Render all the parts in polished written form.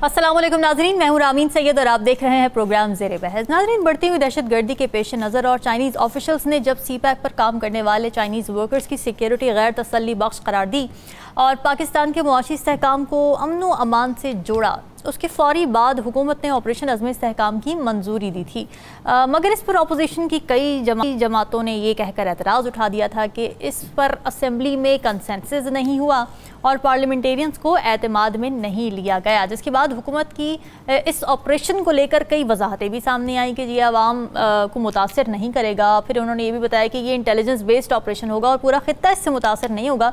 अस्सलाम वालेकुम नाजरीन, मैं हूं रामीन सैयद और आप देख रहे हैं प्रोग्राम ज़ेरे बहस। नाजरीन, बढ़ती हुई दहशतगर्दी के पेश नज़र और चाइनीज़ ऑफिशल्स ने जब सीपैक पर काम करने वाले चाइनीज़ वर्कर्स की सिक्योरिटी गैर तसल्ली बख्श करार दी और पाकिस्तान के मुआशी इस्तेहकाम को अमन व अमान से जोड़ा, उसके फ़ौरी बाद हुकूमत ने ऑपरेशन अज़्म इस्तेहकाम की मंजूरी दी थी। मगर इस पर अपोजिशन की कई जमातों ने ये कहकर एतराज़ उठा दिया था कि इस पर असम्बली में कंसेंसस नहीं हुआ और पार्लियामेंटेरियंस को एतमाद में नहीं लिया गया, जिसके बाद हुकूमत की इस ऑपरेशन को लेकर कई वजाहतें भी सामने आई कि ये आवाम को मुतासर नहीं करेगा। फिर उन्होंने ये भी बताया कि ये इंटेलिजेंस बेस्ड ऑपरेशन होगा और पूरा खित्ता इससे मुतासर नहीं होगा,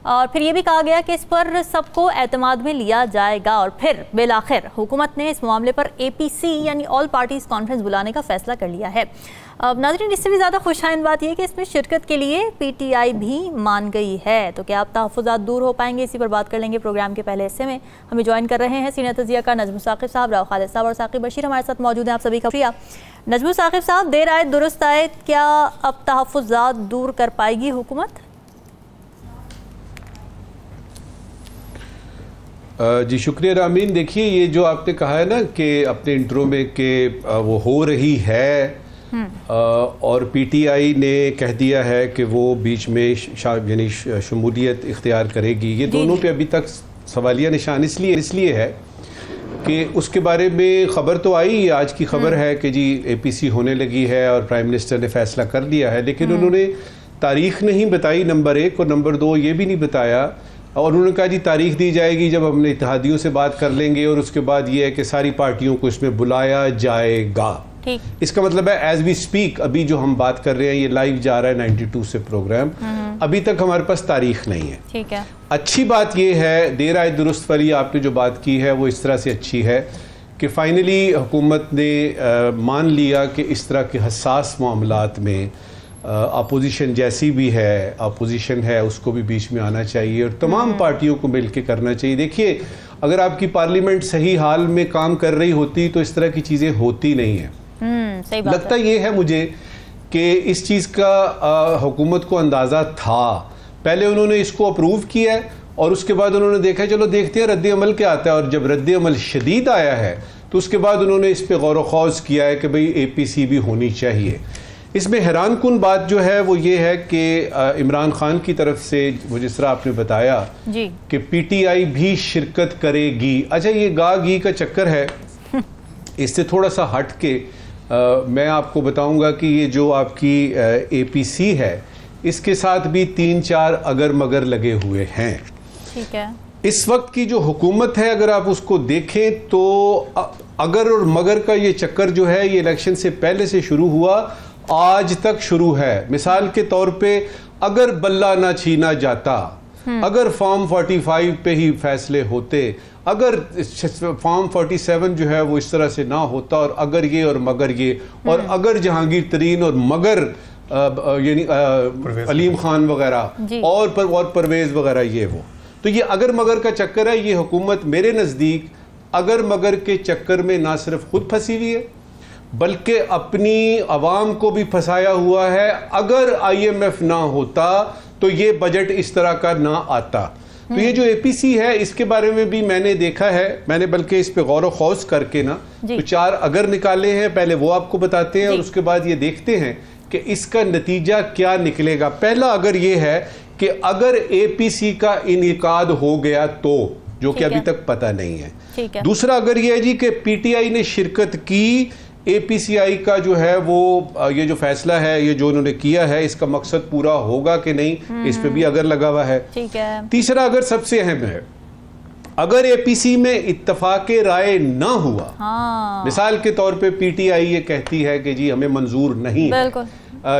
और फिर ये भी कहा गया कि इस पर सबको एतमाद में लिया जाएगा। और फिर बिलाखिर हुकूमत ने इस मामले पर APC यानी ऑल पार्टीज कॉन्फ्रेंस बुलाने का फैसला कर लिया है। अब नाज़रीन, इससे भी ज़्यादा खुशाइन बात यह कि इसमें शिरकत के लिए PTI भी मान गई है। तो क्या अब तहफ़्फ़ुज़ात दूर हो पाएंगे, इसी पर बात कर लेंगे प्रोग्राम के पहले हिस्से में। हमें ज्वाइन कर रहे हैं सीनियर तज़िया का नजमुल साकिब साहब, राव खालिद साहब और साकिब बशीर हमारे साथ मौजूद हैं। आप सभी का शुक्रिया। नजमुल साकिब साहब, देर आए दुरुस्त आए, क्या अब तहफ़्फ़ुज़ात दूर कर पाएगी हुकूमत? जी शुक्रिया रामीन। देखिए, ये जो आपने कहा है ना कि अपने इंट्रो में कि वो हो रही है और PTI ने कह दिया है कि वो बीच में यानी शमूलियत इख्तियार करेगी, ये दोनों पे अभी तक सवालिया निशान इसलिए है कि उसके बारे में ख़बर तो आई, आज की खबर है कि जी APC होने लगी है और प्राइम मिनिस्टर ने फैसला कर लिया है, लेकिन उन्होंने तारीख नहीं बताई, नंबर 1, और नंबर 2 ये भी नहीं बताया। और उन्होंने कहा जी तारीख दी जाएगी जब हम इत्तेहादियों से बात कर लेंगे, और उसके बाद ये है कि सारी पार्टियों को इसमें बुलाया जाएगा। ठीक। इसका मतलब है एज वी स्पीक, अभी जो हम बात कर रहे हैं, ये लाइव जा रहा है 92 से प्रोग्राम, अभी तक हमारे पास तारीख नहीं है। ठीक है। अच्छी बात ये है, देर आए दुरुस्त वाली आपने जो बात की है वो इस तरह से अच्छी है कि फाइनली हुकूमत ने मान लिया कि इस तरह के हसास मामलात में अपोजिशन जैसी भी है, अपोजिशन है, उसको भी बीच में आना चाहिए और तमाम पार्टियों को मिल के करना चाहिए। देखिए, अगर आपकी पार्लियामेंट सही हाल में काम कर रही होती तो इस तरह की चीज़ें होती नहीं हैं। सही बात लगता ये है मुझे कि इस चीज़ का हुकूमत को अंदाज़ा था। पहले उन्होंने इसको अप्रूव किया है और उसके बाद उन्होंने देखा चलो देखते हैं रद्द अमल क्या आता है, और जब रद्द अमल शदीद आया है तो उसके बाद उन्होंने इस पर गौर व खौज किया है कि भाई APC भी होनी चाहिए। इसमें हैरान कुन बात जो है वो ये है कि इमरान खान की तरफ से वो जिस तरह आपने बताया जी कि PTI भी शिरकत करेगी। अच्छा, ये गा घी का चक्कर है, इससे थोड़ा सा हट के मैं आपको बताऊंगा कि ये जो आपकी APC है इसके साथ भी 3-4 अगर मगर लगे हुए हैं। ठीक है। इस वक्त की जो हुकूमत है अगर आप उसको देखें तो अगर और मगर का ये चक्कर जो है ये इलेक्शन से पहले से शुरू हुआ, आज तक शुरू है। मिसाल के तौर पे अगर बल्ला ना छीना जाता, अगर फॉर्म 45 पे ही फैसले होते, अगर फॉर्म 47 जो है वो इस तरह से ना होता, और अगर ये और मगर ये, और अगर जहांगीर तरीन और मगर यानी अलीम खान वगैरह और परवेज वगैरह ये वो, तो ये अगर मगर का चक्कर है। ये हुकूमत मेरे नज़दीक अगर मगर के चक्कर में ना सिर्फ खुद फंसी हुई है बल्कि अपनी आवाम को भी फंसाया हुआ है। अगर IMF ना होता तो ये बजट इस तरह का ना आता। तो ये जो APC है इसके बारे में भी मैंने देखा है, मैंने बल्कि इस पे गौर व खौज करके ना तो 4 अगर निकाले हैं, पहले वो आपको बताते हैं और उसके बाद ये देखते हैं कि इसका नतीजा क्या निकलेगा। पहला अगर ये है कि अगर APC का इनेकाद हो गया तो, जो कि अभी तक पता नहीं है। दूसरा अगर ये है जी कि PTI ने शिरकत की, APCI का जो है वो ये जो फैसला है, ये जो उन्होंने किया है, इसका मकसद पूरा होगा कि नहीं, इस पे भी अगर लगा हुआ है। ठीक है। तीसरा अगर सबसे अहम है, अगर APC में इत्तफाक राय ना हुआ, मिसाल के तौर पे PTI ये कहती है कि जी हमें मंजूर नहीं है,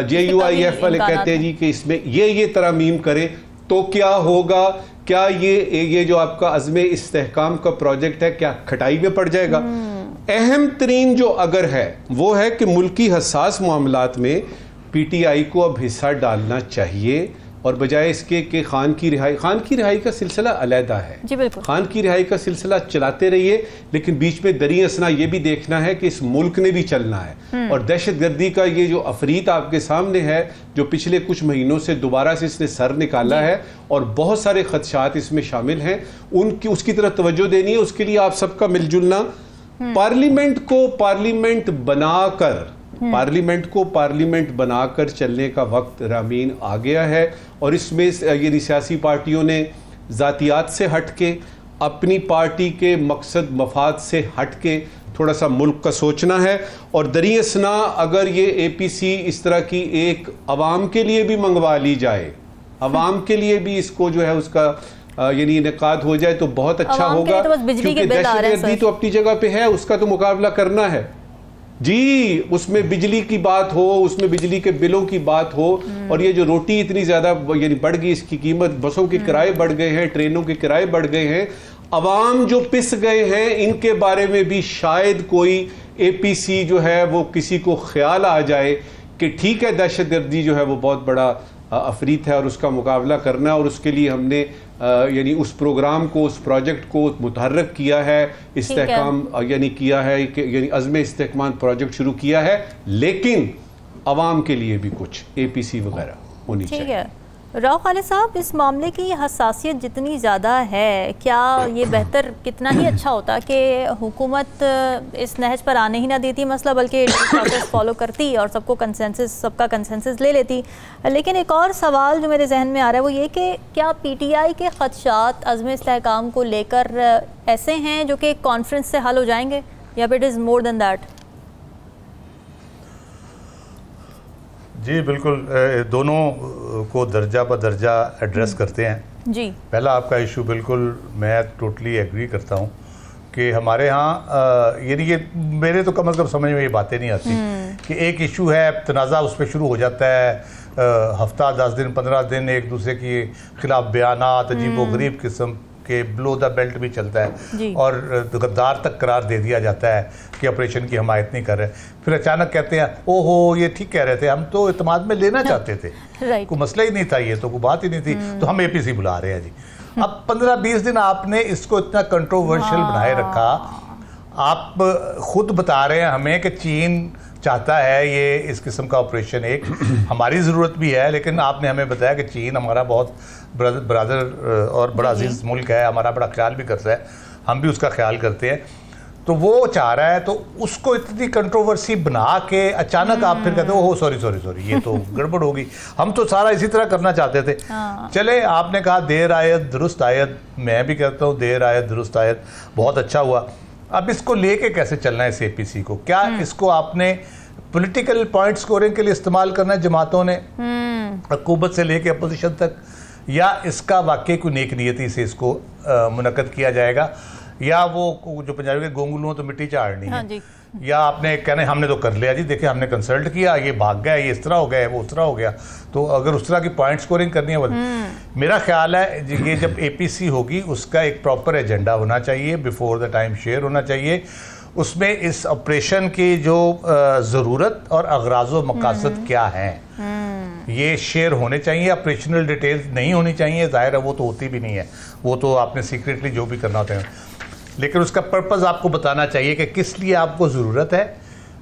JUIF वाले कहते हैं जी कि इसमें ये तरमीम करे, तो क्या होगा? क्या ये जो आपका अज़्म इस्तेहकाम का प्रोजेक्ट है क्या खटाई में पड़ जाएगा? अहम तरीन जो अगर है वो है कि मुल्की हसास मामलात में PTI को अब हिस्सा डालना चाहिए, और बजाय इसके कि खान की रिहाई का सिलसिला अलहदा है। जी बिल्कुल, खान की रिहाई का सिलसिला चलाते रहिए, लेकिन बीच में दरी असना ये भी देखना है कि इस मुल्क ने भी चलना है। और दहशतगर्दी का ये जो अफरीत आपके सामने है, जो पिछले कुछ महीनों से दोबारा से इसने सर निकाला है और बहुत सारे खदशात इसमें शामिल हैं, उसकी तरफ तवज्जो देनी है। उसके लिए आप सबका मिलजुलना, पार्लियामेंट को पार्लियामेंट बनाकर चलने का वक्त रामीन आ गया है। और इसमें ये सियासी पार्टियों ने ज़ातियात से हट के, अपनी पार्टी के मकसद मफाद से हट के थोड़ा सा मुल्क का सोचना है। और दरियसना अगर ये APC इस तरह की एक अवाम के लिए भी मंगवा ली जाए, अवाम के लिए भी इसको जो है उसका यानी इनेकाद हो जाए तो बहुत अच्छा होगा, क्योंकि दहशतगर्दी तो अपनी जगह पे है, उसका तो मुकाबला करना है जी। उसमें बिजली की बात हो, उसमें बिजली के बिलों की बात हो, और ये जो रोटी इतनी ज्यादा यानी बढ़ गई, इसकी कीमत, बसों के किराए बढ़ गए हैं, ट्रेनों के किराए बढ़ गए हैं, अवाम जो पिस गए हैं, इनके बारे में भी शायद कोई APC जो है वो किसी को ख्याल आ जाए कि ठीक है दहशतगर्दी जो है वो बहुत बड़ा अफरीत है और उसका मुकाबला करना। और उसके लिए हमने यानी उस प्रोग्राम को, उस प्रोजेक्ट को मुतहर्रक किया है, इस्तेहकाम यानी किया है, यानी अज़्म इस्तेहकाम प्रोजेक्ट शुरू किया है, लेकिन अवाम के लिए भी कुछ APC वगैरह होनी चाहिए। राव खालिद साहब, इस मामले की हसासियत जितनी ज़्यादा है, क्या ये बेहतर कितना ही अच्छा होता कि हुकूमत इस नहज पर आने ही ना देती मसला, बल्कि प्रोसेस फॉलो करती और सबका कंसेंसस ले लेती। लेकिन एक और सवाल जो मेरे जहन में आ रहा है वो ये कि क्या PTI के खदशात अज़्म इस्तेहकाम को लेकर ऐसे हैं जो कि कॉन्फ्रेंस से हल हो जाएंगे, या फिर it is more than that? जी बिल्कुल, दोनों को दर्जा ब दर्जा एड्रेस करते हैं जी। पहला आपका इशू बिल्कुल मैं टोटली एग्री करता हूँ कि हमारे यहाँ यानी ये मेरे तो कम अज़ कम समझ में ये बातें नहीं आती कि एक इशू है, तनाज़ा उस पर शुरू हो जाता है, हफ्ता 10 दिन 15 दिन एक दूसरे के खिलाफ बयानात अजीबोगरीब किस्म के बिलो द बेल्ट भी चलता है और गद्दार तक करार दे दिया जाता है कि ऑपरेशन की हमायत नहीं कर रहे। फिर अचानक कहते हैं ओहो ये ठीक कह रहे थे, हम तो इत्मीनान में लेना चाहते थे, कोई मसला ही नहीं था, ये तो कोई बात ही नहीं थी, तो हम APC बुला रहे हैं जी। अब 15-20 दिन आपने इसको इतना कंट्रोवर्शियल बनाए रखा। आप खुद बता रहे हैं हमें कि चीन चाहता है ये इस किस्म का ऑपरेशन, एक हमारी ज़रूरत भी है, लेकिन आपने हमें बताया कि चीन हमारा बहुत ब्रदर और बड़ा अजीज़ मुल्क है, हमारा बड़ा ख्याल भी करता है, हम भी उसका ख्याल करते हैं, तो वो चाह रहा है, तो उसको इतनी कंट्रोवर्सी बना के अचानक आप फिर कहते हो ओह सॉरी ये तो गड़बड़ होगी, हम तो सारा इसी तरह करना चाहते थे। चले आपने कहा देर आयत दुरुस्त आयत, मैं भी कहता हूँ देर आयत दुरुस्त आयत, बहुत अच्छा हुआ। अब इसको लेके कैसे चलना है इस APC को? क्या इसको आपने पॉलिटिकल पॉइंट स्कोरिंग के लिए इस्तेमाल करना है जमातों ने, हुकूमत से लेके अपोजिशन तक, या इसका वाकई कोई नेक नियति से इसको मुनक्कद किया जाएगा, या वो जो पंजाबी के गोंगलुओं तो मिट्टी चाड़नी है, या आपने कहने हमने तो कर लिया जी, देखिए हमने कंसल्ट किया, ये भाग गया, ये इस तरह हो गया, वो उस तरह हो गया। तो अगर उस तरह की पॉइंट स्कोरिंग करनी है, मेरा ख्याल है ये जब APC होगी उसका एक प्रॉपर एजेंडा होना चाहिए, बिफोर द टाइम शेयर होना चाहिए, उसमें इस ऑपरेशन की जो ज़रूरत और अगराज़ो मकासद क्या हैं ये शेयर होने चाहिए। ऑपरेशनल डिटेल्स नहीं होनी चाहिए, ज़ाहिर है वो तो होती भी नहीं है, वो तो आपने सीक्रेटली जो भी करना होता है, लेकिन उसका पर्पज़ आपको बताना चाहिए कि किस लिए आपको ज़रूरत है,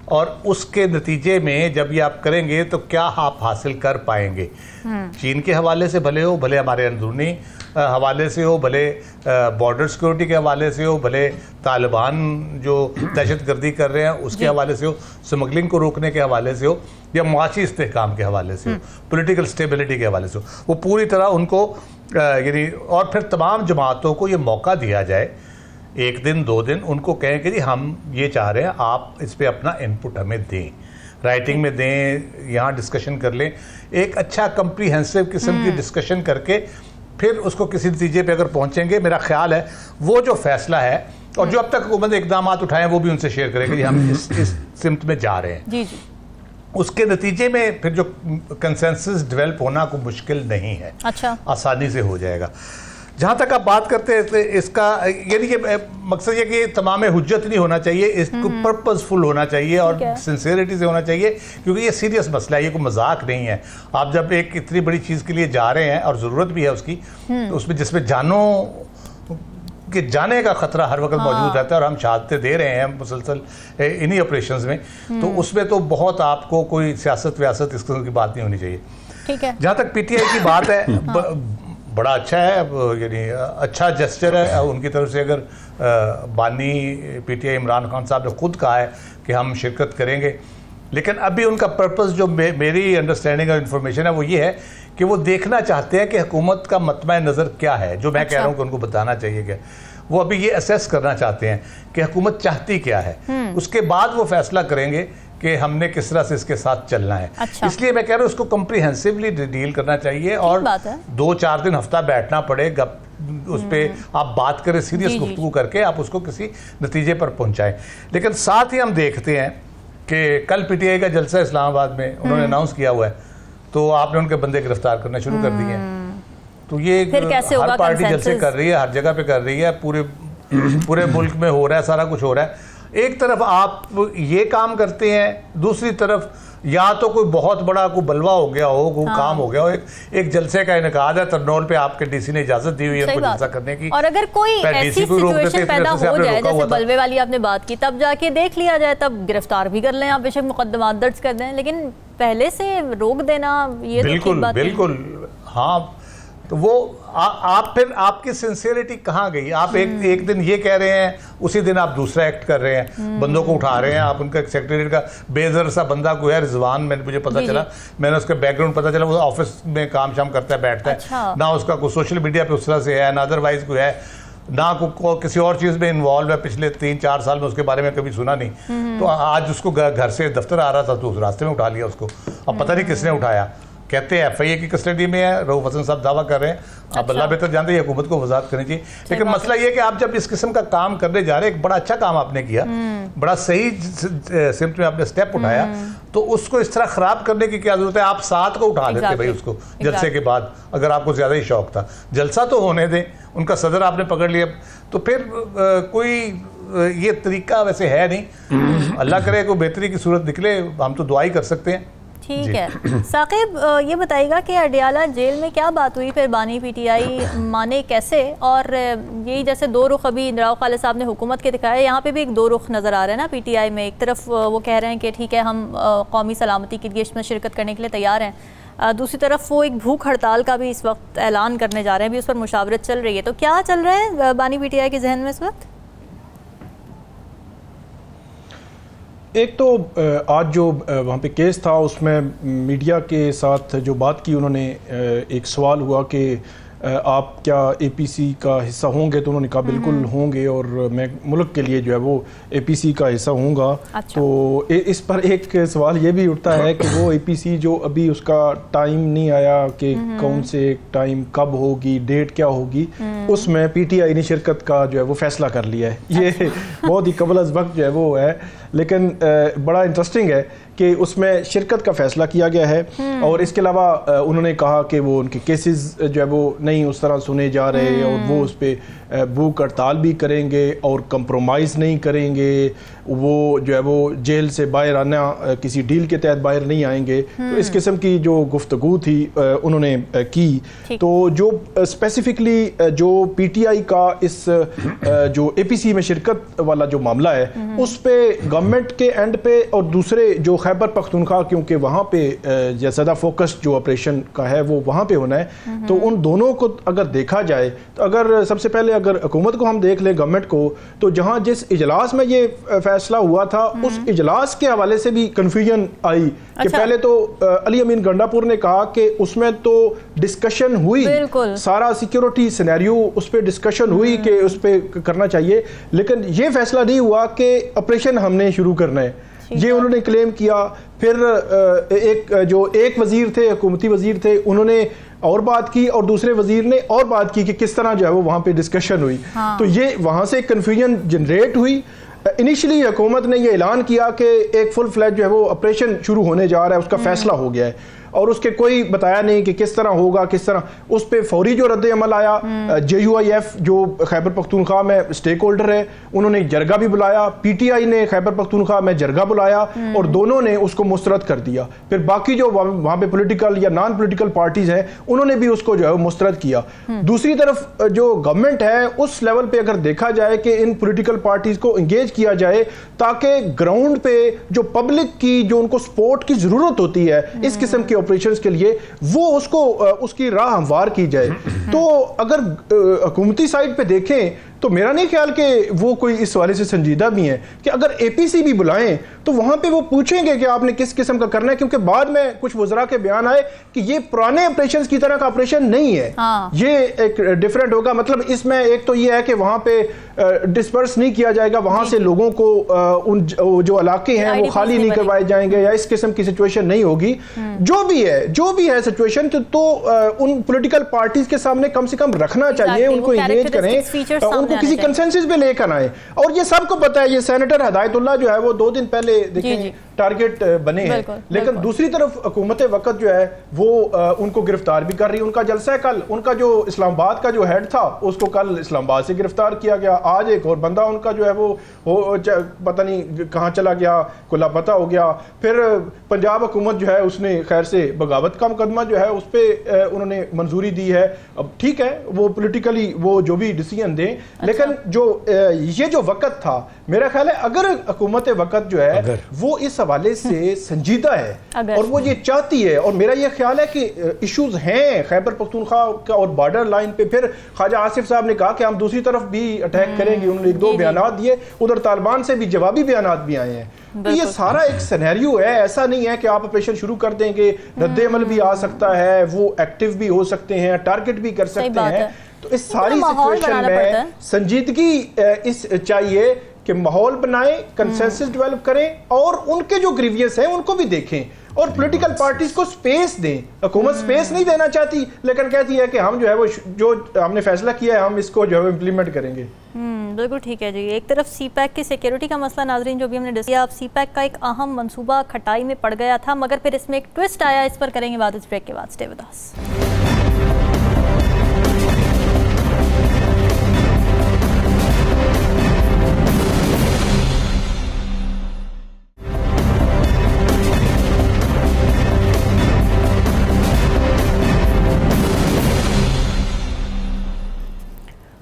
और उसके नतीजे में जब ये आप करेंगे तो क्या आप हासिल कर पाएंगे। चीन के हवाले से भले हो, भले हमारे अंदरूनी हवाले से हो, भले बॉर्डर सिक्योरिटी के हवाले से हो, भले तालिबान जो दहशतगर्दी कर रहे हैं उसके हवाले से हो, स्मगलिंग को रोकने के हवाले से हो, या मुआशी इस्तेहकाम के हवाले से हो, पॉलिटिकल स्टेबिलिटी के हवाले से हो, वो पूरी तरह उनको यानी, और फिर तमाम जमातों को ये मौका दिया जाए, 1 दिन 2 दिन उनको कहें कि जी हम ये चाह रहे हैं, आप इस पर अपना इनपुट हमें दें, राइटिंग में दें, यहाँ डिस्कशन कर लें, एक अच्छा कंप्रीहेंसिव किस्म की डिस्कशन करके फिर उसको किसी नतीजे पे अगर पहुँचेंगे, मेरा ख्याल है वो जो फैसला है और जो अब तक हुकूमत इकदाम उठाएं वो भी उनसे शेयर करेंगे कि हम इस सिमत में जा रहे हैं। जी जी। उसके नतीजे में फिर जो कंसेंसस डेवलप होना कोई मुश्किल नहीं है, अच्छा, आसानी से हो जाएगा। जहाँ तक आप बात करते हैं इसका, यानी कि मकसद ये कि तमाम हुज्जत नहीं होना चाहिए, इसको पर्पसफुल होना चाहिए और सिंसियरिटी से होना चाहिए, क्योंकि ये सीरियस मसला है, ये कोई मजाक नहीं है। आप जब एक इतनी बड़ी चीज़ के लिए जा रहे हैं और ज़रूरत भी है उसकी, तो उसमें जिसमें जानों के जाने का खतरा हर वक्त मौजूद रहता है और हम शहादतें दे रहे हैं मुसलसल इन्हीं ऑपरेशंस में, तो उसमें तो बहुत आपको कोई सियासत व्यासत इस किस्म की बात नहीं होनी चाहिए। ठीक है। जहाँ तक पीटीआई की बात है, बड़ा अच्छा है, यानी अच्छा जेस्चर है उनकी तरफ से। अगर बानी पीटीआई इमरान खान साहब ने खुद कहा है कि हम शिरकत करेंगे, लेकिन अभी उनका पर्पस जो मेरी अंडरस्टैंडिंग और इन्फॉर्मेशन है वो ये है कि वो देखना चाहते हैं कि हुकूमत का मतमा नज़र क्या है, जो मैं कह रहा हूँ कि उनको बताना चाहिए क्या, वो अभी ये असेस करना चाहते हैं कि हुकूमत चाहती क्या है। उसके बाद वो फैसला करेंगे कि हमने किस तरह से इसके साथ चलना है। अच्छा। इसलिए मैं कह रहा हूँ उसको कम्प्रीहेंसिवली डील करना चाहिए और 2-4 दिन हफ्ता बैठना पड़ेगा उस पर, आप बात करें सीरियस गुफ्तगू करके आप उसको किसी नतीजे पर पहुंचाएं। लेकिन साथ ही हम देखते हैं कि कल पीटीआई का जलसा इस्लामाबाद में उन्होंने अनाउंस किया हुआ है, तो आपने उनके बंदे गिरफ्तार करना शुरू कर दिए हैं। तो ये हर पार्टी जलसे कर रही है, हर जगह पे कर रही है, पूरे मुल्क में हो रहा है, सारा कुछ हो रहा है। एक तरफ आप ये काम करते हैं, दूसरी तरफ या तो कोई बहुत बड़ा कोई बलवा हो गया हो, कोई काम हो गया हो, एक जलसे का इनकाद है तरनौल पे, आपके डीसी ने इजाजत दी हुई है उनको जलसा करने की, और अगर कोई ऐसी सिचुएशन पैदा हो जाए जैसे बलवे वाली आपने बात की, तब जाके देख लिया जाए, तब गिरफ्तार भी कर लें, आप बेशक मुकदमा दर्ज कर दें, लेकिन पहले से रोक देना ये बिल्कुल बिल्कुल। हाँ, तो वो आप फिर आपकी सिंसियरिटी कहाँ गई? आप एक दिन ये कह रहे हैं, उसी दिन आप दूसरा एक्ट कर रहे हैं, बंदों को उठा रहे हैं। आप उनका सेक्रेटरी का बेजर सा बंदा कोई है, रिजवान, मुझे पता चला, मैंने उसका बैकग्राउंड पता चला, वो ऑफिस में काम शाम करता है, बैठता है, ना उसका कोई सोशल मीडिया पे उस तरह से है, ना अदरवाइज कोई है, ना को किसी और चीज़ में इन्वॉल्व है। पिछले 3-4 साल में उसके बारे में कभी सुना नहीं। तो आज उसको घर से दफ्तर आ रहा था तो उस रास्ते में उठा लिया उसको। अब पता नहीं किसने उठाया। कहते हैं एफआईए की कस्टडी में है, रऊफ हसन साहब दावा कर रहे हैं। अब अल्लाह बेहतर जानते हैं, हुकूमत को वजाहत करनी चाहिए। लेकिन मसला ये है कि आप जब इस किस्म का काम करने जा रहे हैं, एक बड़ा अच्छा काम आपने किया, बड़ा सही सिम्त में आपने स्टेप उठाया, तो उसको इस तरह खराब करने की क्या जरूरत है? आप साथ को उठा लेते भाई उसको जलसे के बाद, अगर आपको ज्यादा ही शौक था। जलसा तो होने दें, उनका सदर आपने पकड़ लिया, तो फिर कोई ये तरीका वैसे है नहीं। अल्लाह करे कोई बेहतरी की सूरत निकले, हम तो दुआ ही कर सकते हैं। ठीक है। साकिब, ये बताइएगा कि अडियाला जेल में क्या बात हुई, फिर बानी पीटीआई माने कैसे? और यही जैसे दो रुख अभी इंदिरा खालिद साहब ने हुकूमत के दिखाया, यहाँ पे भी एक दो रुख नज़र आ रहा है ना पीटीआई में। एक तरफ वो कह रहे हैं कि ठीक है, हम कौमी सलामती के लिए इसमें शिरकत करने के लिए तैयार हैं, दूसरी तरफ वो एक भूख हड़ताल का भी इस वक्त ऐलान करने जा रहे हैं, भी उस पर मुशावरत चल रही है। तो क्या चल रहा है बानी पीटीआई के जहन में इस वक्त? एक तो आज जो वहाँ पे केस था उसमें मीडिया के साथ जो बात की उन्होंने, एक सवाल हुआ कि आप क्या एपीसी का हिस्सा होंगे? तो उन्होंने कहा बिल्कुल होंगे और मैं मुल्क के लिए जो है वो एपीसी का हिस्सा होऊंगा। अच्छा। तो इस पर एक सवाल ये भी उठता है कि वो एपीसी जो अभी उसका टाइम नहीं आया कि कौन से टाइम कब होगी, डेट क्या होगी, उसमें पीटीआई ने शिरकत का जो है वो फैसला कर लिया है। ये बहुत ही कबल अज़ वक्त जो है वो है, लेकिन बड़ा इंटरेस्टिंग है कि उसमें शिरकत का फैसला किया गया है। और इसके अलावा उन्होंने कहा कि वो उनके केसेस जो है वो नहीं उस तरह सुने जा रहे और वो उस पर भूख हड़ताल भी करेंगे और कंप्रोमाइज़ नहीं करेंगे, वो जो है वो जेल से बाहर आना किसी डील के तहत बाहर नहीं आएंगे। तो इस किस्म की जो गुफ्तगू थी उन्होंने की। तो जो स्पेसिफिकली जो पीटीआई का इस जो एपीसी में शिरकत वाला जो मामला है उस पर गवर्नमेंट के एंड पे, और दूसरे जो खैबर पख्तूनख्वा, क्योंकि वहाँ पे ज़्यादा फोकस जो ऑपरेशन का है वो वहाँ पे होना है, तो उन दोनों को अगर देखा जाए, तो अगर सबसे पहले अगर हुकूमत को हम देख लें, गवर्नमेंट को, तो जहाँ जिस इजलास में ये फैसला हुआ था उस इजलास के हवाले से भी कन्फ्यूजन आई। कि पहले तो अली अमीन गंडापुर ने कहा कि उसमें तो डिस्कशन हुई, सारा सिक्योरिटी सिनेरियो उस पर डिस्कशन हुई कि उस पर करना चाहिए, लेकिन ये फैसला नहीं हुआ कि ऑपरेशन हमने शुरू करना है, ये उन्होंने क्लेम किया। फिर एक वजीर थे, हुकूमती वजीर थे, उन्होंने और बात की और दूसरे वजीर ने और बात की कि किस तरह जो है वो वहाँ पे डिस्कशन हुई। तो ये वहाँ से कन्फ्यूजन जनरेट हुई। इनिशियली हुकूमत ने ये ऐलान किया कि एक फुल फ्लैज जो है वो ऑपरेशन शुरू होने जा रहा है, उसका फैसला हो गया है। और उसके कोई बताया नहीं कि किस तरह होगा, किस तरह उस पर फौरी जो रद्द अमल आया। JUIF जो खैबर पख्तूनख्वा में स्टेक होल्डर है, उन्होंने जरगा भी बुलाया, PTI ने खैबर पख्तूनख्वा में जरगा बुलाया और दोनों ने उसको मुस्तरद कर दिया। फिर बाकी जो वहां पे पॉलिटिकल या नॉन पॉलिटिकल पार्टीज हैं उन्होंने भी उसको जो है मुस्तरद किया। दूसरी तरफ जो गवर्नमेंट है उस लेवल पे अगर देखा जाए कि इन पॉलिटिकल पार्टीज को एंगेज किया जाए ताकि ग्राउंड पे जो पब्लिक की जो उनको सपोर्ट की जरूरत होती है इस किस्म के ऑपरेशंस के लिए वो उसको उसकी राह हमवार की जाए। तो अगर हुकूमती साइड पे देखें तो मेरा नहीं ख्याल कि वो कोई इस वाले से संजीदा भी है कि अगर APC भी बुलाएं तो वहां पे वो पूछेंगे कि आपने किस किस्म का करना है, क्योंकि बाद में कुछ वज़रा के बयान आए कि ये पुराने ऑपरेशंस की तरह का ऑपरेशन नहीं है। ये एक डिफरेंट होगा। मतलब इसमें एक तो ये है कि वहां पे डिस्पर्स नहीं किया जाएगा, वहां से लोगों को उन जो इलाके हैं वो खाली नहीं करवाए जाएंगे या इस किस्म की सिचुएशन नहीं होगी। जो भी है सिचुएशन तो उन पॉलिटिकल पार्टीज के सामने कम से कम रखना चाहिए, उनको एंगेज करें, उनको किसी कंसेंसस पे लेकर आए। और ये सबको पता है, ये सेनेटर हिदायतुल्लाह जो है वो 2 दिन पहले देखें टारगेट बने हैं, लेकिन दूसरी तरफ हुकूमत वक्त जो है वो उनको गिरफ्तार भी कर रही है। उनका जलसा है कल, उनका जो इस्लामाबाद का जो हेड था उसको कल इस्लामाबाद से गिरफ्तार किया गया। आज एक और बंदा उनका जो है वो पता नहीं कहाँ चला गया, को लापता हो गया। फिर पंजाब हुकूमत जो है उसने खैर से बगावत का मुकदमा जो है उस पर उन्होंने मंजूरी दी है। अब ठीक है वो पोलिटिकली वो जो भी डिसीजन दें, लेकिन जो ये जो वक्त था मेरा ख्याल है अगर हुकूमत वक्त जो है वो इस हवाले से संजीदा है और वो ये चाहती है, और मेरा ये ख्याल है कि इश्यूज हैं खैबर पख्तूनख्वा और बॉर्डर लाइन पे। फिर ख्वाजा आसिफ साहब ने कहा कि हम दूसरी तरफ भी अटैक करेंगे, उन्होंने 1-2 बयान दिए, उधर तालिबान से भी जवाबी बयान भी आए हैं। तो ये सारा एक सिनेरियो है, ऐसा नहीं है कि आप ऑपरेशन शुरू कर देंगे, रद्द अमल भी आ सकता है, वो एक्टिव भी हो सकते हैं, टारगेट भी कर सकते हैं। तो इस सारी सिचुएशन में संजीदगी इस चाहिए कि माहौल बनाएं, कंसेंसस डेवलप करें और उनके जो ग्रीवियस हैं उनको भी देखें और पॉलिटिकल पार्टीज को स्पेस दें। हुकूमत स्पेस नहीं देना चाहती, लेकिन कहती है कि हम जो है वो जो हमने फैसला किया है हम इसको जो है इम्प्लीमेंट करेंगे। बिल्कुल ठीक है जी। एक तरफ CPAC की सिक्योरिटी का मसला नाजरीन जो भी हमने डिस्कस किया, अब CPAC का एक अहम मंसूबा खटाई में पड़ गया था, मगर फिर इसमें एक ट्विस्ट आया। इस पर करेंगे बात इस ब्रेक के बाद। Stay with us.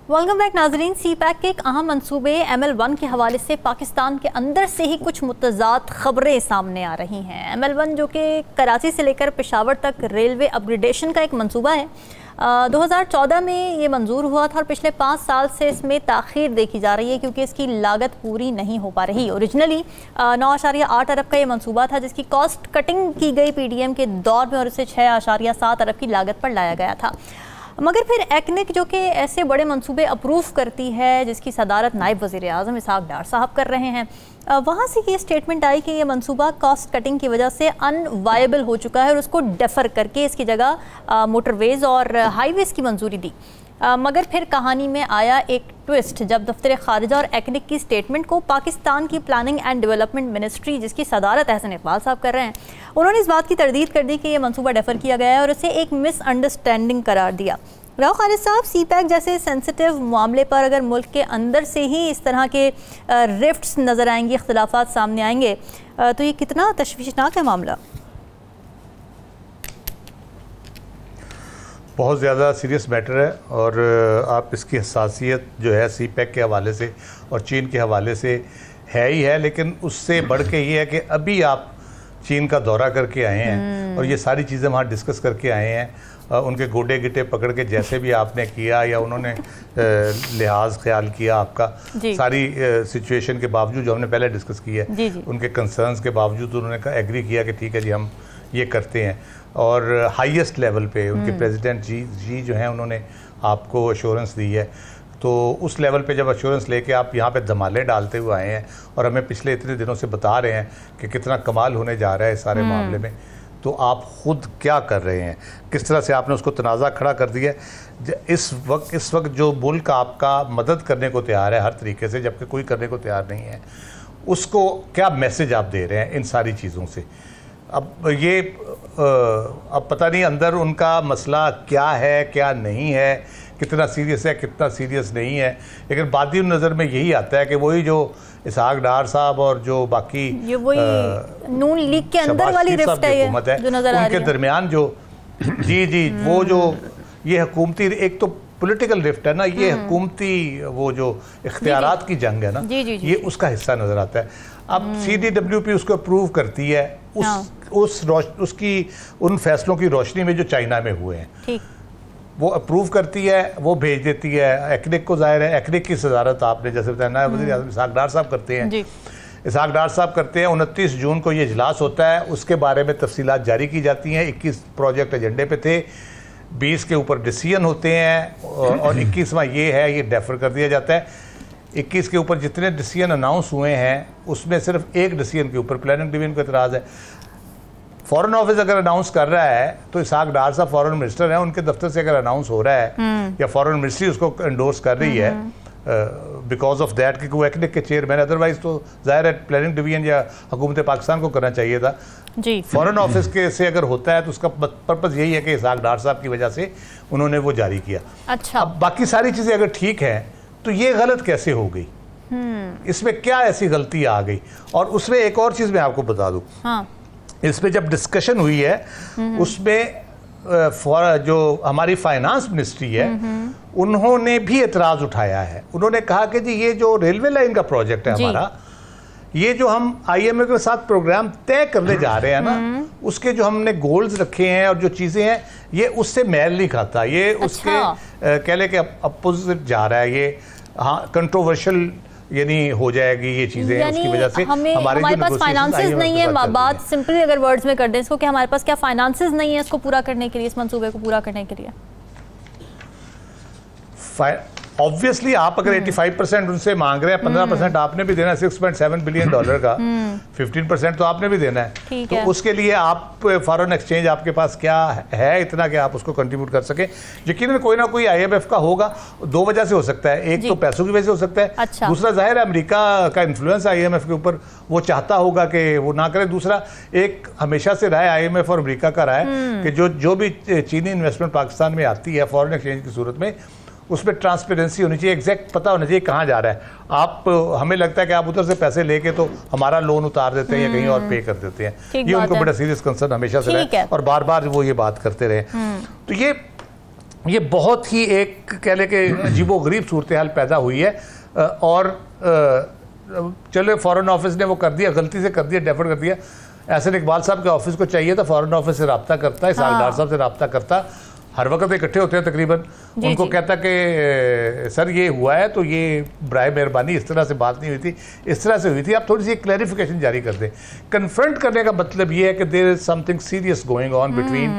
Welcome back नाजरीन। CPAC के एक अहम मंसूबे ML1 के हवाले से पाकिस्तान के अंदर से ही कुछ मुतज़ाद खबरें सामने आ रही हैं। ML1 जो कि कराची से लेकर पेशावर तक रेलवे अपग्रेडेशन का एक मंसूबा है, 2014 में ये मंजूर हुआ था और पिछले 5 साल से इसमें ताख़ीर देखी जा रही है क्योंकि इसकी लागत पूरी नहीं हो पा रही। ओरिजिनली 9.8 अरब का ये मंसूबा था जिसकी कॉस्ट कटिंग की गई PDM के दौर में और इसे 6.7 अरब की लागत पर लाया गया था। मगर फिर एक्निक जो कि ऐसे बड़े मंसूबे अप्रूव करती है जिसकी सदारत नायब वज़ीर आज़म इसहाक डार साहब कर रहे हैं, वहाँ से ये स्टेटमेंट आई कि ये मंसूबा कॉस्ट कटिंग की वजह से अनवायबल हो चुका है और उसको डेफर करके इसकी जगह मोटरवेज़ और हाईवेज़ की मंजूरी दी। मगर फिर कहानी में आया एक ट्विस्ट जब दफ्तर खारिजा और एक्निक की स्टेटमेंट को पाकिस्तान की प्लानिंग एंड डेवलपमेंट मिनिस्ट्री जिसकी सदारत एहसन इकबाल साहब कर रहे हैं, उन्होंने इस बात की तरदीद कर दी कि यह मंसूबा डेफर किया गया है और उसे एक मिसअंडरस्टैंडिंग करार दिया। राव खालिद साहब, CPAC जैसे सेंसिटिव मामले पर अगर मुल्क के अंदर से ही इस तरह के रिफ्ट्स नज़र आएंगे, इख्तिलाफात सामने आएंगे, तो ये कितना तशवीशनाक है मामला? बहुत ज़्यादा सीरियस मैटर है और आप इसकी हसासियत जो है CPAC के हवाले से और चीन के हवाले से है ही है, लेकिन उससे बढ़ के ये है कि अभी आप चीन का दौरा करके आए हैं और ये सारी चीज़ें वहाँ डिस्कस करके आए हैं। उनके गोडे गिटे पकड़ के जैसे भी आपने किया या उन्होंने लिहाज ख्याल किया आपका, सारी सिचुएशन के बावजूद जो हमने पहले डिस्कस की है, उनके कंसर्न्स के बावजूद उन्होंने एग्री किया कि ठीक है जी हम ये करते हैं। और हाईएस्ट लेवल पे उनके प्रेसिडेंट जी जो हैं उन्होंने आपको अश्योरेंस दी है। तो उस लेवल पे जब अश्योरेंस लेके आप यहाँ पे धमाले डालते हुए आए हैं और हमें पिछले इतने दिनों से बता रहे हैं कि कितना कमाल होने जा रहा है इस सारे मामले में, तो आप ख़ुद क्या कर रहे हैं, किस तरह से आपने उसको तनाज़ा खड़ा कर दिया। इस वक्त जो मुल्क आपका मदद करने को तैयार है हर तरीके से, जबकि कोई करने को तैयार नहीं है, उसको क्या मैसेज आप दे रहे हैं इन सारी चीज़ों से? अब ये अब पता नहीं अंदर उनका मसला क्या है क्या नहीं है, कितना सीरियस है कितना सीरियस नहीं है, लेकिन बादी नज़र में यही आता है कि वही जो इसहाक डार साहब और जो बाकी ये वही नून लीग के अंदर वाली रिफ्ट है ये जो नजर आ रही है उनके दरमियान जो जी वो जो ये हुकूमती एक तो पॉलिटिकल रिफ्ट है ना, ये हुकूमती वो जो इख्तियारात की जंग है ना, ये उसका हिस्सा नजर आता है। अब CDWP उसको अप्रूव करती है उसकी उन फैसलों की रोशनी में जो चाइना में हुए हैं, वो अप्रूव करती है, वो भेज देती है एक्निक को। जाहिर है एक्निक की सदारत आपने जैसे बताया नायब वज़ीर आज़म इसहाक डार साहब करते हैं, इसहाक डार साहब करते हैं। 29 जून को ये इजलास होता है, उसके बारे में तफसीलात जारी की जाती हैं। 21 प्रोजेक्ट एजेंडे पे थे, 20 के ऊपर डिसीजन होते हैं और 21वां ये है, ये डेफर कर दिया जाता है। 21 के ऊपर जितने डिसीजन अनाउंस हुए हैं उसमें सिर्फ एक डिसीजन के ऊपर प्लानिंग डिवीजन को एतराज़ है। फॉरेन ऑफिस अगर अनाउंस कर रहा है तो इसहाक डार साहब फॉरेन मिनिस्टर हैं, उनके दफ्तर से अगर अनाउंस हो रहा है या फॉरेन मिनिस्ट्री उसको एंडोर्स कर रही है बिकॉज ऑफ दैट कि वो एक्निक के चेयरमैन, अदरवाइज तो जाहिर है प्लानिंग डिवीजन या हुकूमत पाकिस्तान को करना चाहिए था। फॉरेन ऑफिस के से अगर होता है तो उसका पर्पज़ यही है कि इसहाक डार साहब की वजह से उन्होंने वो जारी किया। अच्छा, अब बाकी सारी चीज़ें अगर ठीक हैं तो ये गलत कैसे हो गई, इसमें क्या ऐसी गलती आ गई? और उसमें एक और चीज़ मैं आपको बता दूँ, इसमें जब डिस्कशन हुई है उसमें जो हमारी फाइनेंस मिनिस्ट्री है उन्होंने भी एतराज़ उठाया है। उन्होंने कहा कि जी ये जो रेलवे लाइन का प्रोजेक्ट है हमारा, ये जो हम IMF के साथ प्रोग्राम तय करने जा रहे हैं ना, उसके जो हमने गोल्स रखे हैं और जो चीज़ें हैं ये उससे मेल नहीं खाता, ये उसके कह ले के अपोजिट जा रहा है, ये हाँ कंट्रोवर्शियल यानी हो जाएगी ये चीज़ें, उसकी वजह से हमारे पास फाइनेंसेस नहीं है। बात सिंपली अगर वर्ड्स में कर दें इसको कि हमारे पास क्या फाइनेंसेस नहीं है इसको पूरा करने के लिए, इस मंसूबे को पूरा करने के लिए। ऑब्वियसली आप अगर 85% उनसे मांग रहे हैं, 15% आपने भी देना है, $6.7 बिलियन का 15% तो आपने भी देना है, तो उसके लिए आप फॉरेन एक्सचेंज आपके पास क्या है इतना कि आप उसको कंट्रीब्यूट कर सके। यकीनन कोई ना कोई IMF का होगा, दो वजह से हो सकता है, एक तो पैसों की वजह से हो सकता है, अच्छा। दूसरा जाहिर है अमेरिका का इन्फ्लुएंस IMF के ऊपर, वो चाहता होगा कि वो ना करे। दूसरा एक हमेशा से रहा है IMF और अमेरिका का रहा है कि जो भी चीनी इन्वेस्टमेंट पाकिस्तान में आती है फॉरेन एक्सचेंज की सूरत में, उसमें ट्रांसपेरेंसी होनी चाहिए, एग्जैक्ट पता होना चाहिए कहाँ जा रहा है। आप हमें लगता है कि आप उधर से पैसे लेके तो हमारा लोन उतार देते हैं या कहीं और पे कर देते हैं, ये उनको बड़ा सीरियस कंसर्न हमेशा से रहा है और बार बार वो ये बात करते रहे। तो ये बहुत ही एक कह ले कि अजीबोगरीब सूरत हाल पैदा हुई है। और चले फॉरेन ऑफिस ने वो कर दिया, गलती से कर दिया, डेफर कर दिया। एहसन इकबाल साहब के ऑफिस को चाहिए था फॉरेन ऑफिस से रब्ता करता, इसहाक डार साहब से रब्ता करता, हर वक्त इकट्ठे होते हैं तकरीबन, उनको कहता कि सर ये हुआ है तो ये बराए मेहरबानी इस तरह से बात नहीं हुई थी, इस तरह से हुई थी, आप थोड़ी सी क्लैरिफिकेशन जारी कर दें। कन्फ्रंट करने का मतलब ये है कि there is something serious going on between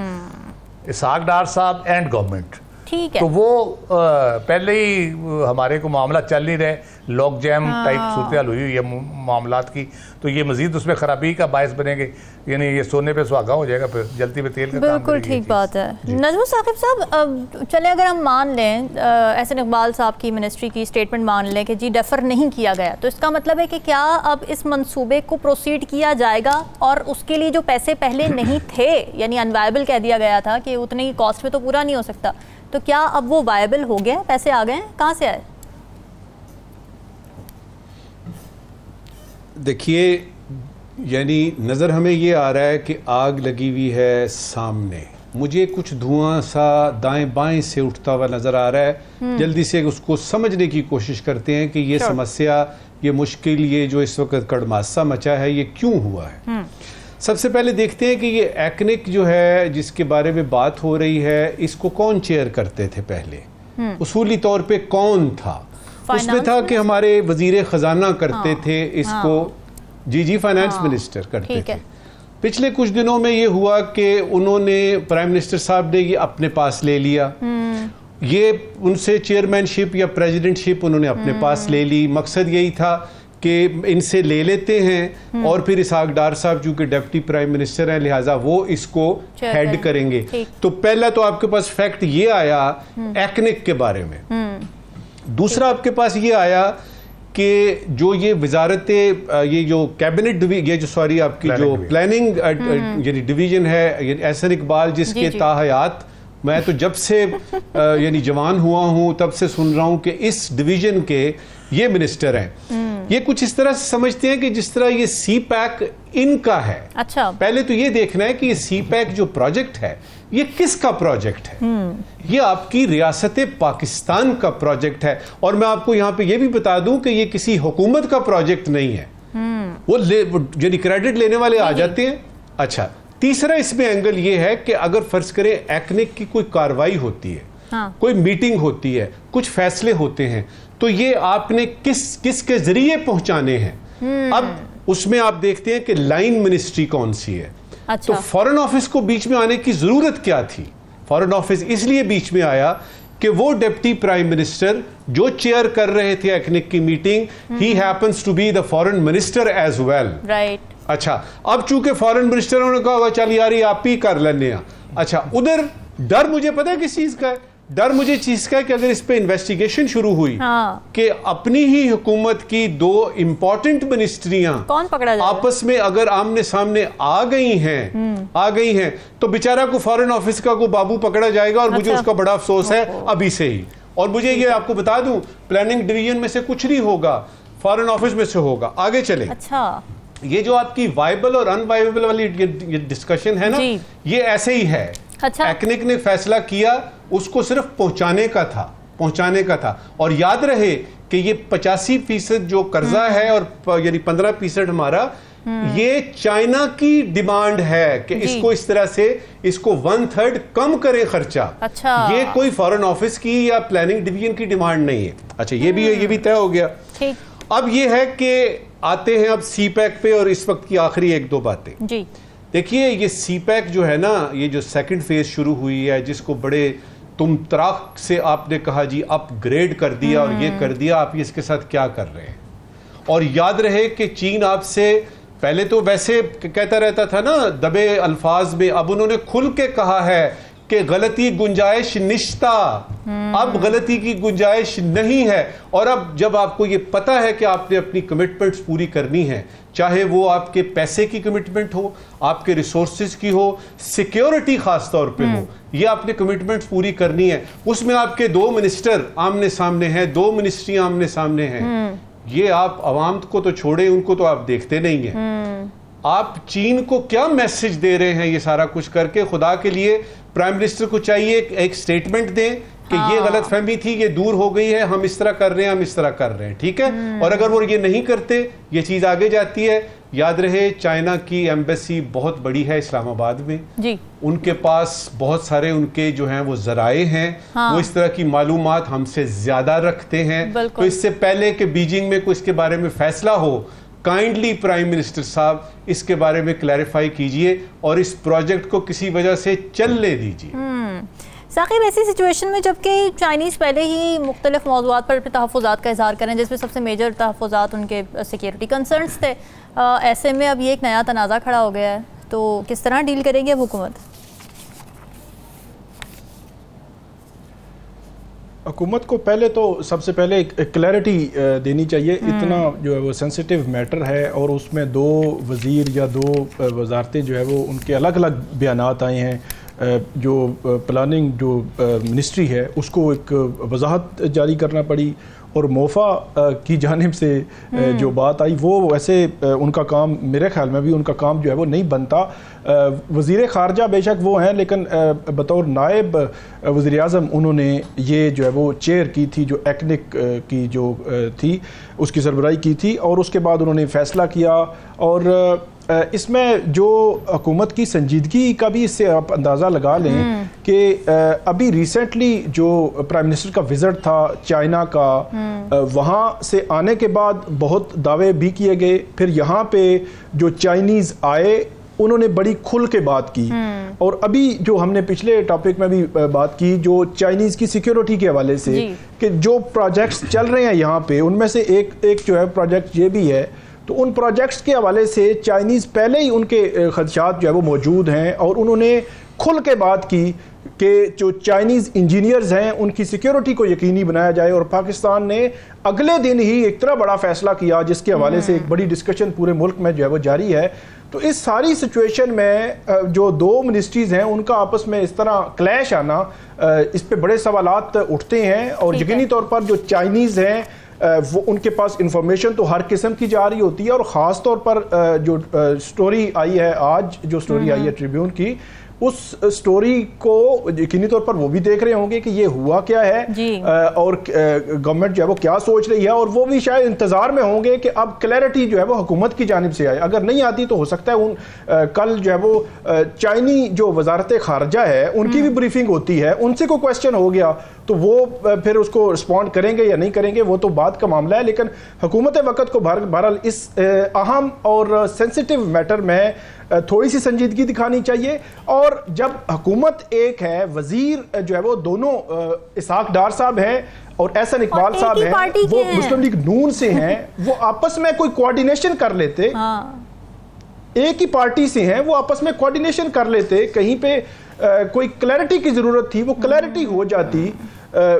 Ishaq Dar साहब एंड गवर्नमेंट। ठीक है, तो वो पहले ही हमारे को मामला चल नहीं रहे, लॉक जैम टाइप सूरत हुई हुई है मामलात की, तो ये मजीद उसमें खराबी का बायस बनेंगे, यानी ये सोने पे सुहागा हो जाएगा, फिर जल्दी पे तेल का बिल्कुल ठीक बात है। नजमुल साकिब साहब, चले अगर हम मान लें एहसन इकबाल साहब की मिनिस्ट्री की स्टेटमेंट मान लें कि जी डेफर नहीं किया गया, तो इसका मतलब है कि क्या अब इस मंसूबे को प्रोसीड किया जाएगा और उसके लिए जो पैसे पहले नहीं थे, यानी अनवायबल कह दिया गया था कि उतने ही कॉस्ट में तो पूरा नहीं हो सकता, तो क्या अब वो वायबल हो गया, पैसे आ गए, कहाँ से आए? देखिए, यानी नज़र हमें ये आ रहा है कि आग लगी हुई है सामने, मुझे कुछ धुआं सा दाएं बाएं से उठता हुआ नज़र आ रहा है। जल्दी से उसको समझने की कोशिश करते हैं कि ये समस्या, ये मुश्किल, ये जो इस वक्त कड़मासा मचा है, ये क्यों हुआ है। सबसे पहले देखते हैं कि ये एक्निक जो है जिसके बारे में बात हो रही है, इसको कौन चेयर करते थे पहले, उसूली तौर पे कौन था? उसमें था कि हमारे वजीर खजाना करते थे इसको, जी फाइनेंस मिनिस्टर करते थे। पिछले कुछ दिनों में ये हुआ कि उन्होंने, प्राइम मिनिस्टर साहब ने ये अपने पास ले लिया, ये उनसे चेयरमैनशिप या प्रेसिडेंटशिप उन्होंने अपने पास ले ली। मकसद यही था कि इनसे ले लेते हैं और फिर इसहाक डार साहब चूंकि डिप्टी प्राइम मिनिस्टर हैं लिहाजा वो इसको हेड करेंगे। तो पहला तो आपके पास फैक्ट ये आया एक्निक के बारे में। दूसरा आपके पास ये आया कि जो ये वजारत ये जो कैबिनेट ये जो सॉरी आपकी जो प्लानिंग यानी डिवीजन है, यानी एहसन इकबाल जिसके ताहयात मैं तो जब से यानी जवान हुआ हूं तब से सुन रहा हूं कि इस डिवीजन के ये मिनिस्टर हैं, ये कुछ इस तरह से समझते हैं कि जिस तरह ये सी पैक इनका है। अच्छा, पहले तो ये देखना है कि ये सी पैक जो प्रोजेक्ट है ये किसका प्रोजेक्ट है। ये आपकी रियासत पाकिस्तान का प्रोजेक्ट है, और मैं आपको यहां पे ये भी बता दूं कि ये किसी हुकूमत का प्रोजेक्ट नहीं है। वो यानी क्रेडिट लेने वाले आ जाते हैं। अच्छा, तीसरा इसमें एंगल ये है कि अगर फर्ज करें एक्निक की कोई कार्रवाई होती है, कोई मीटिंग होती है, कुछ फैसले होते हैं, तो ये आपने किसके जरिए पहुंचाने हैं। अब उसमें आप देखते हैं कि लाइन मिनिस्ट्री कौन सी है। अच्छा। तो फॉरेन ऑफिस को बीच में आने की जरूरत क्या थी? फॉरेन ऑफिस इसलिए बीच में आया कि वो डिप्टी प्राइम मिनिस्टर जो चेयर कर रहे थे एक्निक की मीटिंग, ही happens to be the foreign minister as well. Right. अच्छा, अब चूंकि फॉरेन मिनिस्टर ने कहा चल यार ये आप ही कर लेने। अच्छा, उधर डर मुझे पता है किस चीज का है। डर मुझे चीज का है कि अगर इस पे इन्वेस्टिगेशन शुरू हुई कि अपनी ही हुकूमत की दो इंपॉर्टेंट मिनिस्ट्रियां कौन पकड़ा जाएगा? आपस में अगर आमने सामने आ गई हैं तो बेचारा को फॉरेन ऑफिस का को बाबू पकड़ा जाएगा, और मुझे उसका बड़ा अफसोस है अभी से ही। और मुझे ये आपको बता दूं, प्लानिंग डिवीजन में से कुछ नहीं होगा, फॉरेन ऑफिस में से होगा। आगे चले। अच्छा, ये जो आपकी वाइबल और अनवाइबल वाली ये डिस्कशन है ना, ये ऐसे ही है। अच्छा। एक्निक ने फैसला किया, उसको सिर्फ पहुंचाने का था। और याद रहे कि ये 85% जो कर्जा है और यानी 15% हमारा, ये चाइना की डिमांड है कि इसको इस तरह से इसको 1/3 कम करें खर्चा। अच्छा। ये कोई फॉरेन ऑफिस की या प्लानिंग डिवीजन की डिमांड नहीं है। अच्छा, ये भी तय हो गया। ठीक। अब ये है कि आते हैं अब सी पैक पे, और इस वक्त की आखिरी एक दो बातें जी। देखिए, ये सी पैक जो है ना, ये जो सेकंड फेज शुरू हुई है, जिसको बड़े तुम तराक से आपने कहा जी अपग्रेड कर दिया और ये कर दिया, आप इसके साथ क्या कर रहे हैं। और याद रहे कि चीन आपसे पहले तो वैसे कहता रहता था ना दबे अल्फाज में, अब उन्होंने खुल के कहा है कि गलती गुंजाइश निश्ता, अब गलती की गुंजाइश नहीं है। और अब जब आपको ये पता है कि आपने अपनी कमिटमेंट्स पूरी करनी है, चाहे वो आपके पैसे की कमिटमेंट हो, आपके रिसोर्सेज की हो, सिक्योरिटी खास तौर पे हो, ये आपने कमिटमेंट्स पूरी करनी है। उसमें आपके दो मिनिस्टर आमने सामने हैं, दो मिनिस्ट्रियां आमने सामने हैं। ये आप अवाम को तो छोड़े, उनको तो आप देखते नहीं हैं। आप चीन को क्या मैसेज दे रहे हैं ये सारा कुछ करके? खुदा के लिए प्राइम मिनिस्टर को चाहिए एक स्टेटमेंट दें कि ये गलत फहमी थी, ये दूर हो गई है, हम इस तरह कर रहे हैं, हम इस तरह कर रहे हैं, ठीक है। और अगर वो ये नहीं करते, ये चीज आगे जाती है। याद रहे, चाइना की एम्बेसी बहुत बड़ी है इस्लामाबाद में जी। उनके पास बहुत सारे उनके जो हैं वो जराए हैं। वो इस तरह की मालूमात हमसे ज्यादा रखते हैं। तो इससे पहले कि बीजिंग में कोई इसके बारे में फैसला हो, काइंडली प्राइम मिनिस्टर साहब इसके बारे में क्लैरिफाई कीजिए और इस प्रोजेक्ट को किसी वजह से चलने दीजिए। साकिब, ऐसी सिचुएशन में जबकि चाइनीज़ पहले ही मुख्तलिफ मौज़ूआत पर तहफ़्फ़ुज़ात का इज़हार करें, जिसमें सबसे मेजर तहफ़्फ़ुज़ात उनके सिक्योरिटी कंसर्न्स थे, ऐसे में अब ये एक नया तनाज़ा खड़ा हो गया है, तो किस तरह डील करेंगे अब हुकूमत? हुकूमत को पहले तो सबसे पहले एक क्लैरिटी देनी चाहिए। इतना जो है वो सेंसिटिव मैटर है, और उसमें दो वज़ीर या दो वजारतें जो है वो उनके अलग अलग बयानात आए हैं। जो प्लानिंग जो मिनिस्ट्री है उसको एक वजाहत जारी करना पड़ी, और मोफा की जानिब से जो बात आई वो वैसे उनका काम, मेरे ख्याल में भी उनका काम जो है वो नहीं बनता। वज़ीर ख़ारजा बेशक वो हैं, लेकिन बतौर नायब वज़ीर आज़म उन्होंने ये जो है वो चेयर की थी, जो एक्निक की जो थी उसकी सरबराही की थी, और उसके बाद उन्होंने फ़ैसला किया। और इसमें जो हुकूमत की संजीदगी का भी इससे आप अंदाज़ा लगा लें कि अभी रिसेंटली जो प्राइम मिनिस्टर का विज़िट था चाइना का, वहाँ से आने के बाद बहुत दावे भी किए गए। फिर यहाँ पे जो चाइनीज़ आए उन्होंने बड़ी खुल के बात की। और अभी जो हमने पिछले टॉपिक में भी बात की, जो चाइनीज़ की सिक्योरिटी के हवाले से, कि जो प्रोजेक्ट्स चल रहे हैं यहाँ पे, उनमें से एक जो है प्रोजेक्ट ये भी है। तो उन प्रोजेक्ट्स के हवाले से चाइनीज़ पहले ही उनके खदशात जो है वो मौजूद हैं, और उन्होंने खुल के बात की कि जो चाइनीज़ इंजीनियर्स हैं उनकी सिक्योरिटी को यकीनी बनाया जाए, और पाकिस्तान ने अगले दिन ही एक तरह बड़ा फैसला किया जिसके हवाले से एक बड़ी डिस्कशन पूरे मुल्क में जो है वो जारी है। तो इस सारी सिचुएशन में जो दो मिनिस्ट्रीज़ हैं उनका आपस में इस तरह क्लैश आना, इस पे बड़े सवालात उठते हैं। और यकीनी तौर पर जो चाइनीज़ हैं वो उनके पास इंफॉर्मेशन तो हर किस्म की जा रही होती है, और ख़ास तौर पर जो स्टोरी आई है आज, जो स्टोरी आई है ट्रिब्यून की, उस स्टोरी को यकीनी तौर पर वो भी देख रहे होंगे कि ये हुआ क्या है और गवर्नमेंट जो है वो क्या सोच रही है, और वो भी शायद इंतजार में होंगे कि अब क्लैरिटी जो है वो हुकूमत की जानिब से आए। अगर नहीं आती तो हो सकता है कल जो है वो चाइनी जो वजारत खारजा है उनकी भी ब्रीफिंग होती है, उनसे कोई क्वेश्चन हो गया तो वो फिर उसको रिस्पॉन्ड करेंगे या नहीं करेंगे, वो तो बात का मामला है। लेकिन हुकूमत वक्त को बहरहाल इस अहम और सेंसिटिव मैटर में थोड़ी सी संजीदगी दिखानी चाहिए। और जब हुकूमत एक है, वजीर जो है वो दोनों इसाक डार साहब हैं और एहसन इकबाल साहब हैं, वो मुस्लिम लीग नून से हैं, वो आपस में कोई कोऑर्डिनेशन कर लेते, एक ही पार्टी से हैं, वो आपस में कोऑर्डिनेशन कर लेते, कहीं पे कोई क्लैरिटी की जरूरत थी वो क्लैरिटी हो जाती,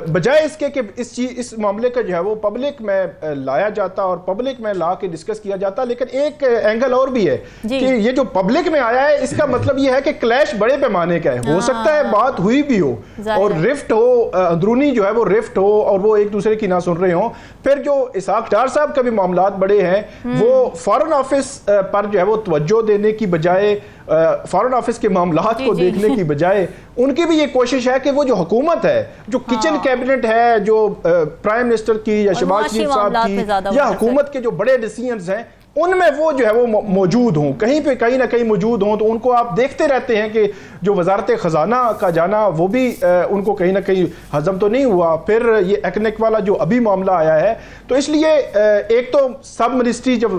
बजाय इसके कि इस मामले का जो है वो पब्लिक में लाया जाता और पब्लिक में ला के डिस्कस किया जाता। लेकिन एक एंगल और भी है कि ये जो पब्लिक में आया है इसका मतलब ये है कि क्लैश बड़े पैमाने का है, हो सकता है बात हुई भी हो और रिफ्ट हो, अंदरूनी जो है वो रिफ्ट हो और वो एक दूसरे की ना सुन रहे हो। फिर जो इसाक डार साहब का भी मामलात बड़े हैं, वो फॉरेन ऑफिस पर जो है वो तवज्जो देने की बजाय, फॉरेन ऑफिस के मामलात को देखने की बजाय, उनकी भी ये कोशिश है कि वो जो हुकूमत है, जो किचन कैबिनेट है, जो प्राइम मिनिस्टर की या शहबाज शरीफ साहब की या हुकूमत के जो बड़े डिसीजंस हैं उनमें वो जो है वो मौजूद हों, कहीं ना कहीं मौजूद हों। तो उनको आप देखते रहते हैं कि जो वजारत खजाना का जाना वो भी उनको कहीं ना कहीं हजम तो नहीं हुआ। फिर ये एक्नेक वाला जो अभी मामला आया है, तो इसलिए एक तो सब मिनिस्ट्री जब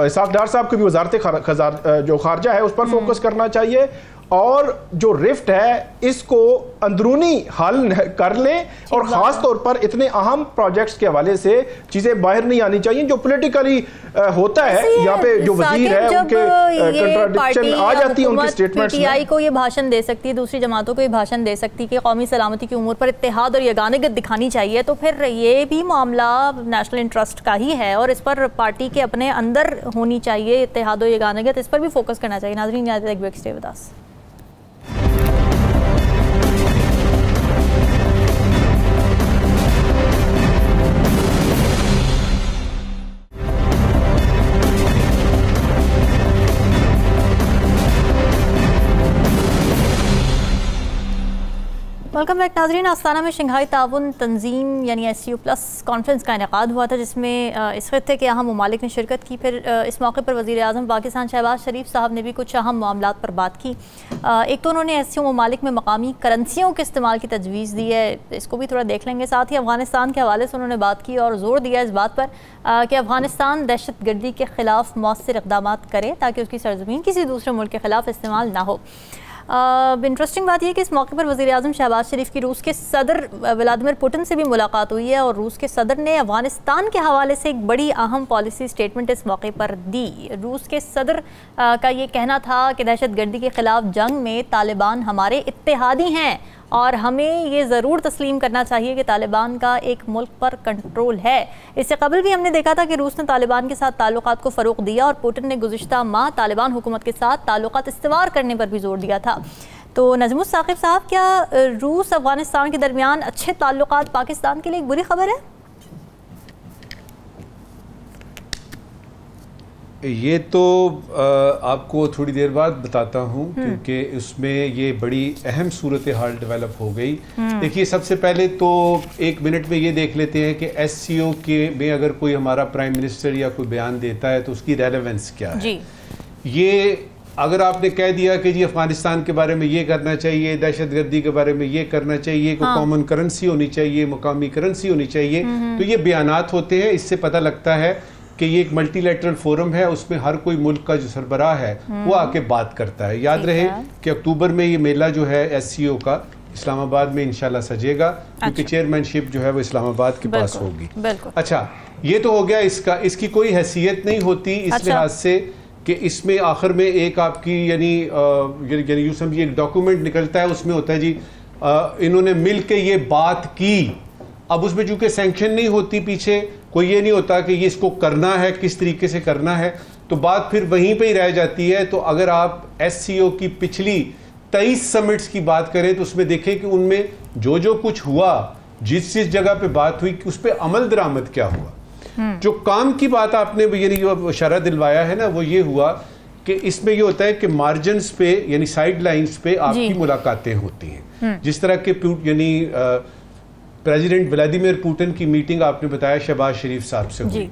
इसाक डार साहब की भी वजारत जो खारजा है उस पर फोकस करना चाहिए, और जो रिफ्ट है इसको अंदरूनी हल कर लें, और ख़ास तौर पर इतने अहम प्रोजेक्ट्स के हवाले से चीज़ें बाहर नहीं आनी चाहिए जो पॉलिटिकली होता है। यहाँ पे जो वजीर है उनके कंट्राडिक्शन आ जाती है उनके स्टेटमेंट्स में। पीटीआई को ये भाषण दे सकती है, दूसरी जमातों को ये भाषण दे सकती है कि कौमी सलामती की उमूर पर इत्तेहाद और यगानगत दिखानी चाहिए, तो फिर ये भी मामला नेशनल इंटरेस्ट का ही है और इस पर पार्टी के अपने अंदर होनी चाहिए इत्तेहाद और यगानगत, इस पर भी फोकस करना चाहिए। नाज़रीन, एक break stay with us. Welcome back नाज़रीन। आस्ताना में शंघाई ताउन तंजीम यानी SCO प्लस कॉन्फ्रेंस का इनेकाद हुआ था, जिसमें इस खत्ते के अहम ममालिक ने शिरकत की। फिर इस मौके पर वज़ीर आज़म पाकिस्तान शहबाज शरीफ साहब ने भी कुछ अहम मामलात पर बात की। एक तो उन्होंने SCO ममालिक में मकामी करेंसियों के इस्तेमाल की तजवीज़ दी है, इसको भी थोड़ा देख लेंगे। साथ ही अफ़गानिस्तान के हवाले से उन्होंने बात की और ज़ोर दिया इस बात पर कि अफ़गानिस्तान दहशत गर्दी के ख़िलाफ़ मौसर इक़दाम करे ताकि उसकी सरज़मीन किसी दूसरे मुल्क के ख़िलाफ़ इस्तेमाल ना हो। इंटरेस्टिंग बात यह कि इस मौके पर वज़ीर आज़म शहबाज शरीफ की रूस के सदर व्लादिमीर पुतिन से भी मुलाकात हुई है और रूस के सदर ने अफ़गानिस्तान के हवाले से एक बड़ी अहम पॉलिसी स्टेटमेंट इस मौके पर दी। रूस के सदर का ये कहना था कि दहशत गर्दी के ख़िलाफ़ जंग में तालिबान हमारे इत्तेहादी हैं और हमें ये ज़रूर तस्लीम करना चाहिए कि तालिबान का एक मुल्क पर कंट्रोल है। इससे कबल भी हमने देखा था कि रूस ने तालिबान के साथ ताल्लुकात को फ़रोग़ दिया और पुतिन ने गुज़िश्ता माह तालिबान हुकूमत के साथ ताल्लुकात इस्तिवार करने पर भी जोर दिया था। तो नजमुस साकिब साहब, क्या रूस अफ़गानिस्तान के दरमियान अच्छे ताल्लुकात पाकिस्तान के लिए एक बुरी खबर है? ये तो आपको थोड़ी देर बाद बताता हूँ, क्योंकि उसमें ये बड़ी अहम सूरत हाल डेवलप हो गई। देखिए, सबसे पहले तो एक मिनट में ये देख लेते हैं कि SCO के में अगर कोई हमारा प्राइम मिनिस्टर या कोई बयान देता है तो उसकी रेलेवेंस क्या है। ये अगर आपने कह दिया कि जी अफगानिस्तान के बारे में ये करना चाहिए, दहशत गर्दी के बारे में ये करना चाहिए, कोई कॉमन करेंसी होनी चाहिए, मुकामी करेंसी होनी चाहिए, तो ये बयानात होते हैं। इससे पता लगता है कि ये एक मल्टीलैटरल फोरम है, उसमें हर कोई मुल्क का जो सरबराह है वो आके बात करता है। याद रहे कि अक्टूबर में ये मेला जो है SCO का इस्लामाबाद में इंशाल्लाह सजेगा, क्योंकि चेयरमैनशिप जो है वो इस्लामाबाद के पास होगी। अच्छा, ये तो हो गया इसका, इसकी कोई हैसियत नहीं होती इस लिहाज से कि इसमें आखिर में एक आपकी यानी यूँ समझिए एक डॉक्यूमेंट निकलता है, उसमें होता है जी इन्होंने मिल के ये बात की। अब उसमें चूंकि सैंक्शन नहीं होती, पीछे कोई ये नहीं होता कि ये इसको करना है, किस तरीके से करना है, तो बात फिर वहीं पे ही रह जाती है। तो अगर आप SCO की पिछली 23 समिट्स की बात करें तो उसमें देखें कि उनमें जो जो कुछ हुआ, जिस जिस जगह पे बात हुई कि उस पर अमल दरामद क्या हुआ। जो काम की बात आपने यानी जो इशारा दिलवाया है ना, वो ये हुआ कि इसमें ये होता है कि मार्जिन्स पे यानी साइड लाइन्स पे आपकी मुलाकातें होती हैं। जिस तरह के यानी प्रेसिडेंट व्लादिमीर पुतिन की मीटिंग आपने बताया शहबाज शरीफ साहब से हुई,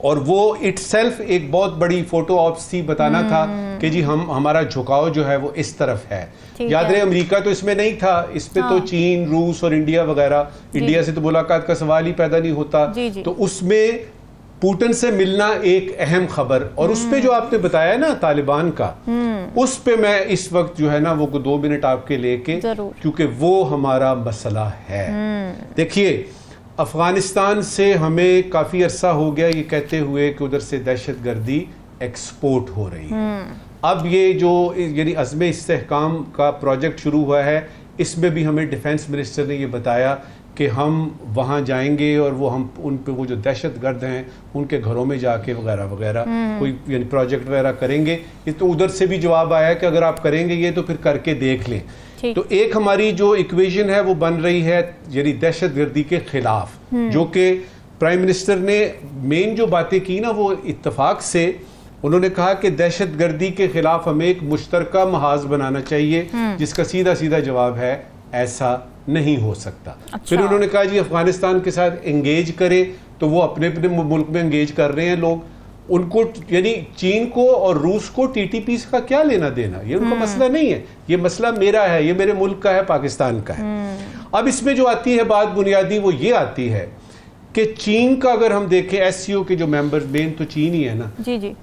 और वो इटसेल्फ एक बहुत बड़ी फोटो ऑप्स थी, बताना था कि जी हमारा झुकाव जो है वो इस तरफ है। याद रहे अमेरिका तो इसमें नहीं था, इस पे तो चीन, रूस और इंडिया वगैरह, इंडिया से तो मुलाकात का सवाल ही पैदा नहीं होता। तो उसमें पुतिन से मिलना एक अहम खबर, और उस पे जो आपने बताया ना तालिबान का, उस पे मैं इस वक्त जो है ना वो 2 मिनट आपके लेके, क्योंकि वो हमारा मसला है। देखिए अफगानिस्तान से हमें काफ़ी अरसा हो गया ये कहते हुए कि उधर से दहशतगर्दी एक्सपोर्ट हो रही है। अब ये जो यानी अज़्म इस्तेहकाम का प्रोजेक्ट शुरू हुआ है, इसमें भी हमें डिफेंस मिनिस्टर ने ये बताया कि हम वहाँ जाएंगे और वो हम उन पे वो जो दहशतगर्द हैं उनके घरों में जाके वगैरह वगैरह कोई यानी प्रोजेक्ट वगैरह करेंगे। ये तो उधर से भी जवाब आया कि अगर आप करेंगे ये तो फिर करके देख लें। तो एक हमारी जो इक्वेशन है वो बन रही है यानी दहशतगर्दी के खिलाफ, जो कि प्राइम मिनिस्टर ने मेन जो बातें की ना वो इत्तेफाक से उन्होंने कहा कि दहशतगर्दी के खिलाफ हमें एक मुश्तरका महाज बनाना चाहिए, जिसका सीधा सीधा जवाब है ऐसा नहीं हो सकता। फिर उन्होंने कहा जी अफगानिस्तान के साथ एंगेज करें, तो वो अपने अपने मुल्क में एंगेज कर रहे हैं लोग, उनको यानी चीन को और रूस को TTP का क्या लेना देना, ये उनका मसला नहीं है, ये मसला मेरा है, ये मेरे मुल्क का है, पाकिस्तान का है। अब इसमें जो आती है बात बुनियादी वो ये आती है कि चीन का अगर हम देखें SCO के जो मेंबर्स, मेन तो चीन ही है ना,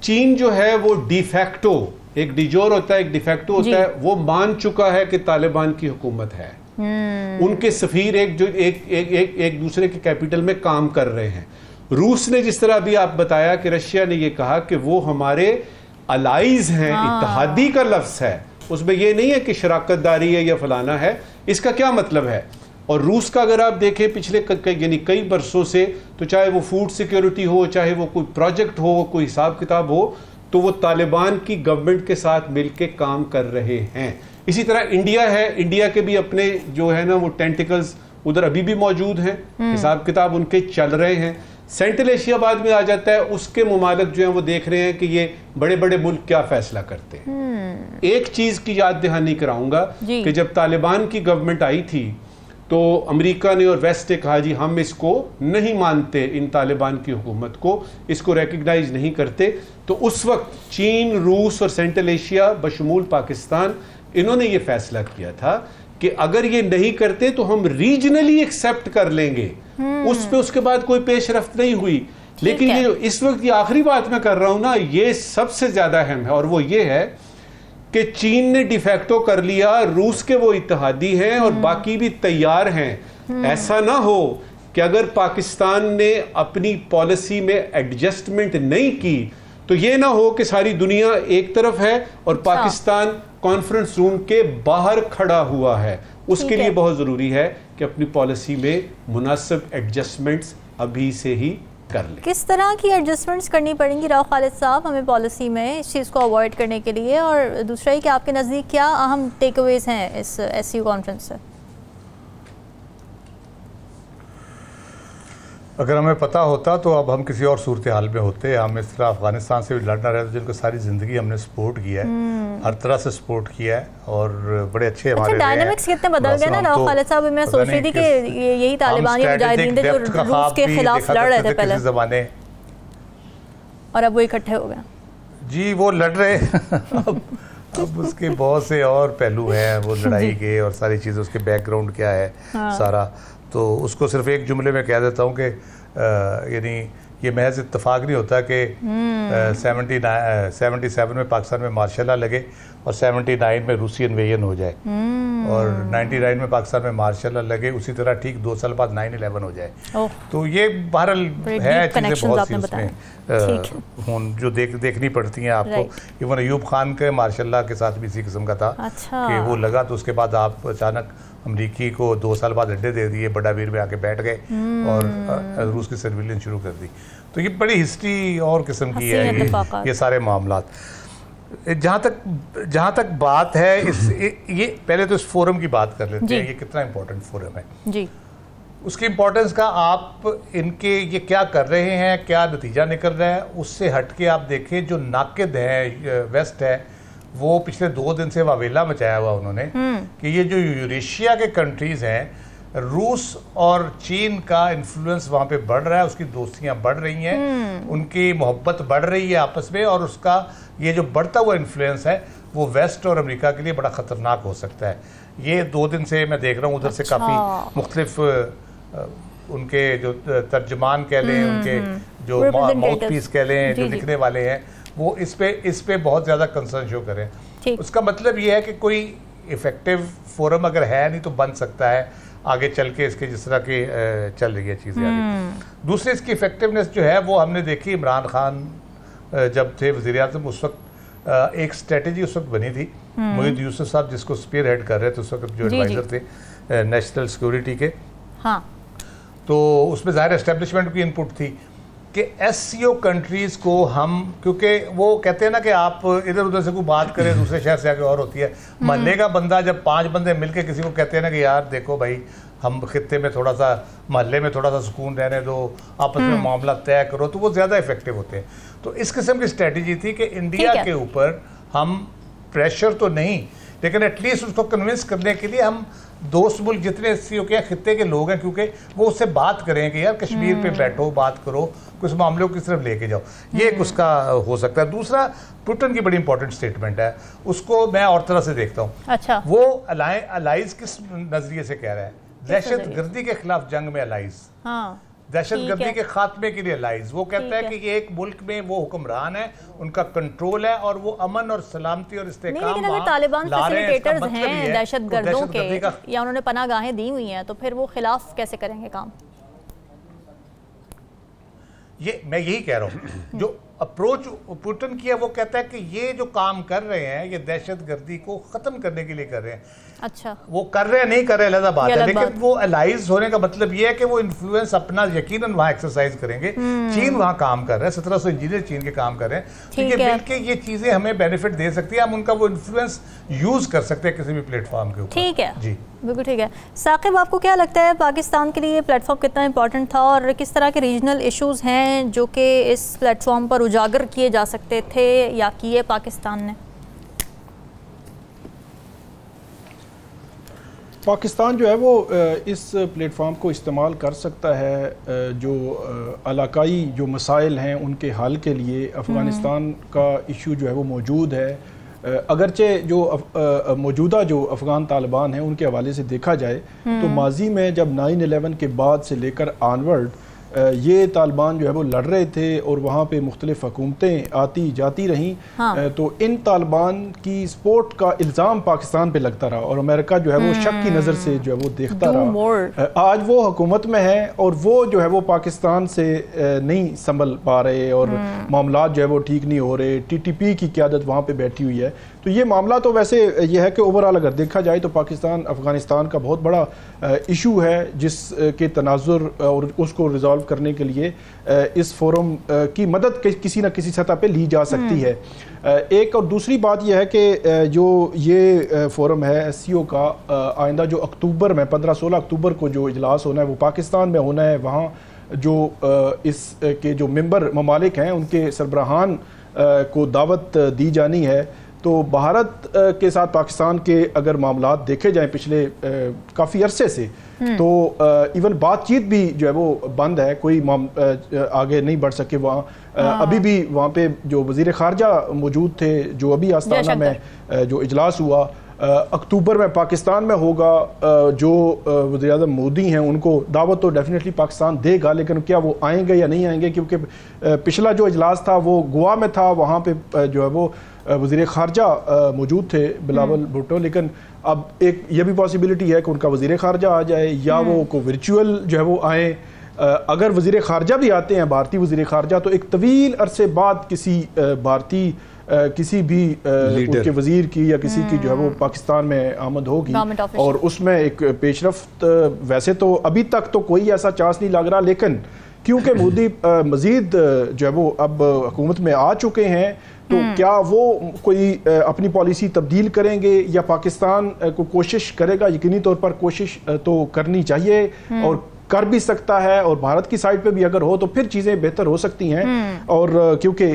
चीन जो है वो डिफैक्टो, एक डिजोर होता है एक डिफैक्टो होता है, वो मान चुका है कि तालिबान की हुकूमत है। उनके सफीर एक दूसरे के कैपिटल में काम कर रहे हैं। रूस ने जिस तरह अभी आप बताया कि रशिया ने ये कहा कि वो हमारे अलाइज हैं, इत्तेहादी का लफ्ज है, उसमें ये नहीं है कि शराकतदारी है या फलाना है, इसका क्या मतलब है। और रूस का अगर आप देखें पिछले यानी कई बरसों से, तो चाहे वो फूड सिक्योरिटी हो, चाहे वो कोई प्रोजेक्ट हो, कोई हिसाब किताब हो, तो वो तालिबान की गवर्नमेंट के साथ मिलके काम कर रहे हैं। इसी तरह इंडिया है, इंडिया के भी अपने जो है ना वो टेंटिकल्स उधर अभी भी मौजूद हैं, हिसाब किताब उनके चल रहे हैं। सेंट्रल एशिया बाद में आ जाता है, उसके मुमालिक जो हैं वो देख रहे हैं कि ये बड़े बड़े मुल्क क्या फैसला करते हैं। एक चीज की याद दहानी कराऊंगा कि जब तालिबान की गवर्नमेंट आई थी तो अमेरिका ने और वेस्ट ने कहा जी हम इसको नहीं मानते, इन तालिबान की हुकूमत को, इसको रिकग्नाइज नहीं करते। तो उस वक्त चीन, रूस और सेंट्रल एशिया बशमूल पाकिस्तान, इन्होंने ये फैसला किया था कि अगर ये नहीं करते तो हम रीजनली एक्सेप्ट कर लेंगे। उस पे उसके बाद कोई पेशरफ्त नहीं हुई। लेकिन ये जो इस वक्त ये आखिरी बात मैं कर रहा हूं ना, ये सबसे ज्यादा अहम है, और वो ये है कि चीन ने डिफैक्टो कर लिया, रूस के वो इत्तेहादी हैं और बाकी भी तैयार हैं। ऐसा ना हो कि अगर पाकिस्तान ने अपनी पॉलिसी में एडजस्टमेंट नहीं की तो ये ना हो कि सारी दुनिया एक तरफ है और पाकिस्तान कॉन्फ्रेंस रूम के बाहर खड़ा हुआ है। उसके लिए बहुत ज़रूरी है कि अपनी पॉलिसी में मुनासिब एडजस्टमेंट्स अभी से ही कर ले। किस तरह की एडजस्टमेंट्स करनी पड़ेंगी राव खालिद साहब हमें पॉलिसी में इस चीज़ को अवॉइड करने के लिए, और दूसरा ही कि आपके नज़दीक क्या अहम टेकअवेज हैं इस SCO कॉन्फ्रेंस से? अगर हमें पता होता तो अब हम किसी और सूरत हाल में होते। हम इस तरह अफगानिस्तान से भी लड़ना रहते जिनको सारी ज़िंदगी हमने सपोर्ट किया है, हर तरह से सपोर्ट किया है और बड़े अच्छे हमारे डायनामिक्स कितने बदल गए ना राव खालिद साहब। मैं सोच रही थी कि यही तालिबानी मुजाहिदीन थे जो रूस के खिलाफ लड़ रहे थे पहले ज़माने, और अब वो इकट्ठे हो गए। जी वो लड़ रहे अब उसके बहुत से और पहलू हैं वो लड़ाई के, और सारी चीज़ें उसके बैकग्राउंड क्या है सारा, तो उसको सिर्फ एक जुमले में कह देता हूँ कि यानी ये महज इत्तेफाक नहीं होता कि 77 में पाकिस्तान में मार्शल लॉ लगे और 79 में रूसी इन्वेजन हो जाए और 99 में पाकिस्तान में मार्शल लॉ लगे, उसी तरह ठीक 2 साल बाद 9/11 हो जाए। तो ये बहरहाल है चीज़ें बहुत सी उसमें जो देखनी पड़ती हैं आपको। इवन अयूब खान के मार्शल लॉ के साथ भी इसी किस्म का था कि वो लगा तो उसके बाद आप अचानक अमरीकी को 2 साल बाद अड्डे दे दिए, बड़ा वीर में आके बैठ गए और रूस की सर्विलेंस शुरू कर दी। तो ये बड़ी हिस्ट्री और किस्म की है ये सारे मामलात। जहाँ तक बात है ये पहले तो इस फोरम की बात कर लेते हैं, ये कितना इम्पोर्टेंट फोरम है जी। उसकी इम्पोर्टेंस का आप इनके ये क्या कर रहे हैं, क्या नतीजा निकल रहा है, उससे हट के आप देखें जो नाकिद है वेस्ट है वो पिछले 2 दिन से वावेला मचाया हुआ उन्होंने कि ये जो यूरेशिया के कंट्रीज़ हैं, रूस और चीन का इन्फ्लुएंस वहाँ पे बढ़ रहा है, उसकी दोस्तियाँ बढ़ रही हैं, उनकी मोहब्बत बढ़ रही है आपस में, और उसका ये जो बढ़ता हुआ इन्फ्लुएंस है वो वेस्ट और अमेरिका के लिए बड़ा ख़तरनाक हो सकता है। ये 2 दिन से मैं देख रहा हूँ उधर से काफ़ी मुख्तलिफ उनके जो तर्जमान कह लें, उनके जो माउथ पीस कह लें, जो लिखने वाले हैं, वो इस पे बहुत ज़्यादा कंसर्न शो करें। उसका मतलब ये है कि कोई इफ़ेक्टिव फोरम अगर है नहीं तो बन सकता है आगे चल के इसके जिस तरह की चल रही है चीज़ें आगे। दूसरी इसकी इफेक्टिवनेस जो है वो हमने देखी इमरान खान जब थे वज़ीर आज़म, उस वक्त एक स्ट्रेटजी उस वक्त बनी थी। मोहित यूसुफ साहब जिसको स्पीयर हेड कर रहे थे उस वक्त, जो एडवाइज़र थे नेशनल सिक्योरिटी के, हाँ, तो उसमें ज़ाहिर एस्टेब्लिशमेंट की इनपुट थी कि SCO कंट्रीज़ को हम, क्योंकि वो कहते हैं ना कि आप इधर उधर से कोई बात करें दूसरे शहर से आके और होती है, महल्ले का बंदा जब 5 बंदे मिलके किसी को कहते हैं ना कि यार देखो भाई हम खित्ते में थोड़ा सा, महल्ले में थोड़ा सा सुकून रहने दो, आपस में मामला तय करो, तो वो ज़्यादा इफेक्टिव होते हैं। तो इस किस्म की स्ट्रेटजी थी कि इंडिया के ऊपर हम प्रेशर तो नहीं, लेकिन एटलीस्ट उसको कन्विंस करने के लिए हम दोस्त मुल्क जितने SCO के खित्ते के लोग हैं, क्योंकि वो उससे बात करें कि यार कश्मीर पे बैठो, बात करो, कुछ मामलों की तरफ लेके जाओ, ये एक उसका हो सकता है। दूसरा, पुतिन की बड़ी इंपॉर्टेंट स्टेटमेंट है, उसको मैं और तरह से देखता हूँ। अच्छा, वो अलाइज किस नजरिए से कह रहा है? दहशत गर्दी के खिलाफ जंग में अलाइज, दहशत गर्दी के खात्मे के लिए अलाइज। वो कहता है कि ये एक मुल्क में वो हुक्मरान है, उनका कंट्रोल है और वो अमन और सलामती और इस्तेकाम तालिबान फैसिलिटेटर्स हैं दहशत गर्दों के, या उन्होंने पनाहगाहें दी हुई हैं, तो फिर वो खिलाफ कैसे करेंगे काम? ये मैं यही कह रहा हूँ, जो अप्रोच पुतिन की है वो कहता है कि ये जो काम कर रहे हैं ये दहशत गर्दी को ख़त्म करने के लिए कर रहे हैं। अच्छा, वो कर रहे हैं नहीं कर रहे अलग बात है, लेकिन वो अलाइज होने का मतलब ये है कि वो इन्फ्लुएंस अपना यकीनन वहाँ एक्सरसाइज करेंगे। चीन वहाँ काम कर रहा है, 1700 इंजीनियर चीन के काम कर रहे हैं, ठीक है, मिलके ये चीज़ें हमें बेनिफिट दे सकती है, हम उनका वो इन्फ्लुएंस यूज़ कर सकते हैं किसी भी प्लेटफॉर्म के ऊपर। ठीक है जी, बिल्कुल ठीक है। साकिब, आपको क्या लगता है पाकिस्तान के लिए ये प्लेटफॉर्म कितना इंपॉर्टेंट था और किस तरह के रीजनल इश्यूज हैं जो कि इस प्लेटफॉर्म पर उजागर किए जा सकते थे या किए पाकिस्तान ने? पाकिस्तान जो है वो इस प्लेटफॉर्म को इस्तेमाल कर सकता है जो इलाकाई जो मसाइल हैं उनके हल के लिए। अफ़गानिस्तान का इशू जो है वो मौजूद है, अगरचे जो मौजूदा जो अफ़गान तालिबान हैं उनके हवाले से देखा जाए तो माजी में जब 9/11 के बाद से लेकर आनवर्ड ये तालिबान जो है वो लड़ रहे थे और वहाँ पे मुख्तलिफ हुकूमतें आती जाती रहीं। हाँ। तो इन तालिबान की सपोर्ट का इल्ज़ाम पाकिस्तान पे लगता रहा और अमेरिका जो है वो शक की नज़र से जो है वो देखता रहा। आज वो हुकूमत में है और वो जो है वो पाकिस्तान से नहीं संभल पा रहे और मामला जो है वो ठीक नहीं हो रहे। TTP की क़यादत वहाँ पे बैठी हुई है। तो ये मामला तो वैसे ये है कि ओवरऑल अगर देखा जाए तो पाकिस्तान अफ़गानिस्तान का बहुत बड़ा इशू है जिसके तनाजुर और उसको रिजॉल्व करने के लिए इस फोरम की मदद किसी न किसी सतह पे ली जा सकती है। एक और दूसरी बात यह है कि जो ये फोरम है SCO का आइंदा जो अक्टूबर में 15-16 अक्टूबर को जो इजलास होना है वो पाकिस्तान में होना है। वहाँ जो इस के जो मेंबर ममालिक हैं उनके सरबराहान को दावत दी जानी है। तो भारत के साथ पाकिस्तान के अगर मामलात देखे जाएं पिछले काफ़ी अरसे से तो इवन बातचीत भी जो है वो बंद है, कोई आगे नहीं बढ़ सके वहाँ। अभी भी वहाँ पे जो वज़ीर ख़ारजा मौजूद थे जो अभी आस्ताना में जो इजलास हुआ अक्टूबर में पाकिस्तान में होगा, जो वज़ीर-ए-आज़म मोदी हैं उनको दावत तो डेफिनेटली पाकिस्तान देगा, लेकिन क्या वो आएंगे या नहीं आएंगे, क्योंकि पिछला जो इजलास था वो गोवा में था, वहाँ पे जो है वो वज़ीर ख़ारजा मौजूद थे बिलावल भुट्टो, लेकिन अब एक ये भी पॉसिबिलिटी है कि उनका वज़ीर ख़ारजा आ जाए या वो को वर्चुअल जो है वो आए। अगर वज़ीर ख़ारजा भी आते हैं, भारतीय वज़ीर ख़ारजा, तो एक तवील अरसे बाद किसी भारतीय किसी भी उनके वज़ीर की या किसी की जो है वो पाकिस्तान में आमद होगी, और उसमें एक पेशरफ्त, वैसे तो अभी तक तो कोई ऐसा चांस नहीं लग रहा, लेकिन क्योंकि मोदी मज़ीद जो है वो अब हुकूमत में आ चुके हैं, तो क्या वो कोई अपनी पॉलिसी तब्दील करेंगे या पाकिस्तान को कोशिश करेगा? यकीनी तौर पर कोशिश तो करनी चाहिए और कर भी सकता है, और भारत की साइड पे भी अगर हो तो फिर चीज़ें बेहतर हो सकती हैं। और क्योंकि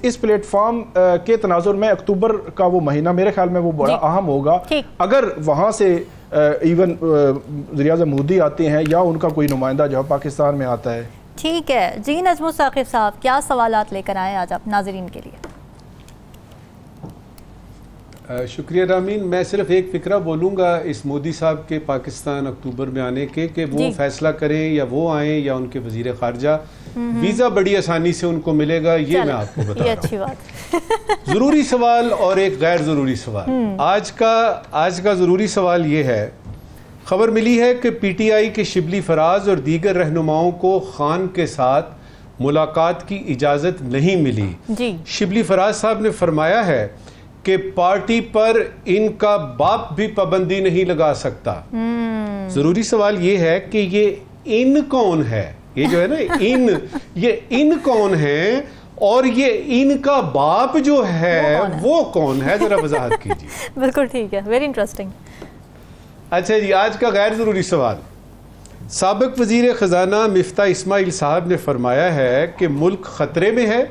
इस प्लेटफॉर्म के तनाजुर में अक्टूबर का वो महीना मेरे ख्याल में वो बड़ा अहम होगा। अगर वहाँ से इवन वज़ीर-ए-आज़म मोदी आते हैं या उनका कोई नुमाइंदा जो पाकिस्तान में आता है। ठीक है जी। नजमुल साकिब साहब, क्या सवालात लेकर आए आज आप नाज़रीन के लिए? शुक्रिया रामीन। मैं सिर्फ एक फ़िक्रा बोलूँगा इस मोदी साहब के पाकिस्तान अक्टूबर में आने के, कि वो फैसला करें या वो आएँ या उनके वज़ीर ख़ारजा, वीज़ा बड़ी आसानी से उनको मिलेगा, ये मैं आपको बता रहा हूँ। अच्छी बात। ज़रूरी सवाल और एक गैर ज़रूरी सवाल। आज का ज़रूरी सवाल ये है, खबर मिली है कि PTI के शिबली फराज और दीगर रहनुमाओं को खान के साथ मुलाकात की इजाज़त नहीं मिली जी। शिबली फराज साहब ने फरमाया है कि पार्टी पर इनका बाप भी पाबंदी नहीं लगा सकता। जरूरी सवाल ये है कि ये इन कौन है? ये जो है ना ये इन कौन है, और ये इनका बाप जो है वो कौन है? जरा वजाहत कीजिए। बिल्कुल ठीक है, वेरी इंटरेस्टिंग। अच्छा जी, आज का गैर जरूरी सवाल। साबिक वजीर खजाना मिफ्ता इस्माइल साहब ने फरमाया है कि मुल्क खतरे में है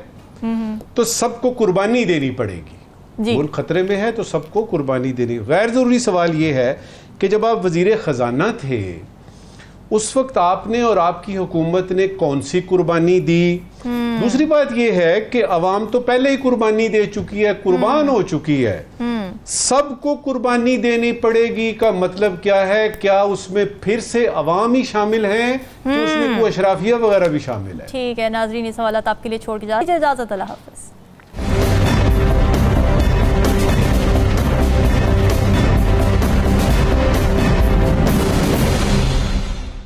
तो सबको कुर्बानी देनी पड़ेगी। मुल्क खतरे में है तो सबको कुर्बानी देनी। गैर ज़रूरी सवाल ये है कि जब आप वज़ीर ख़जाना थे उस वक्त आपने और आपकी हुकूमत ने कौन सी कुर्बानी दी? दूसरी बात यह है कि अवाम तो पहले ही कुर्बानी दे चुकी है, कुर्बान हो चुकी है, सबको कुर्बानी देनी पड़ेगी का मतलब क्या है? क्या उसमें फिर से अवाम ही शामिल हैं कि उसमें कोई अशराफिया वगैरह भी शामिल है? ठीक है नाज़रीन, ये सवाल आपके लिए छोड़ के जा इजाज़त, अल्लाह हाफ़िज़।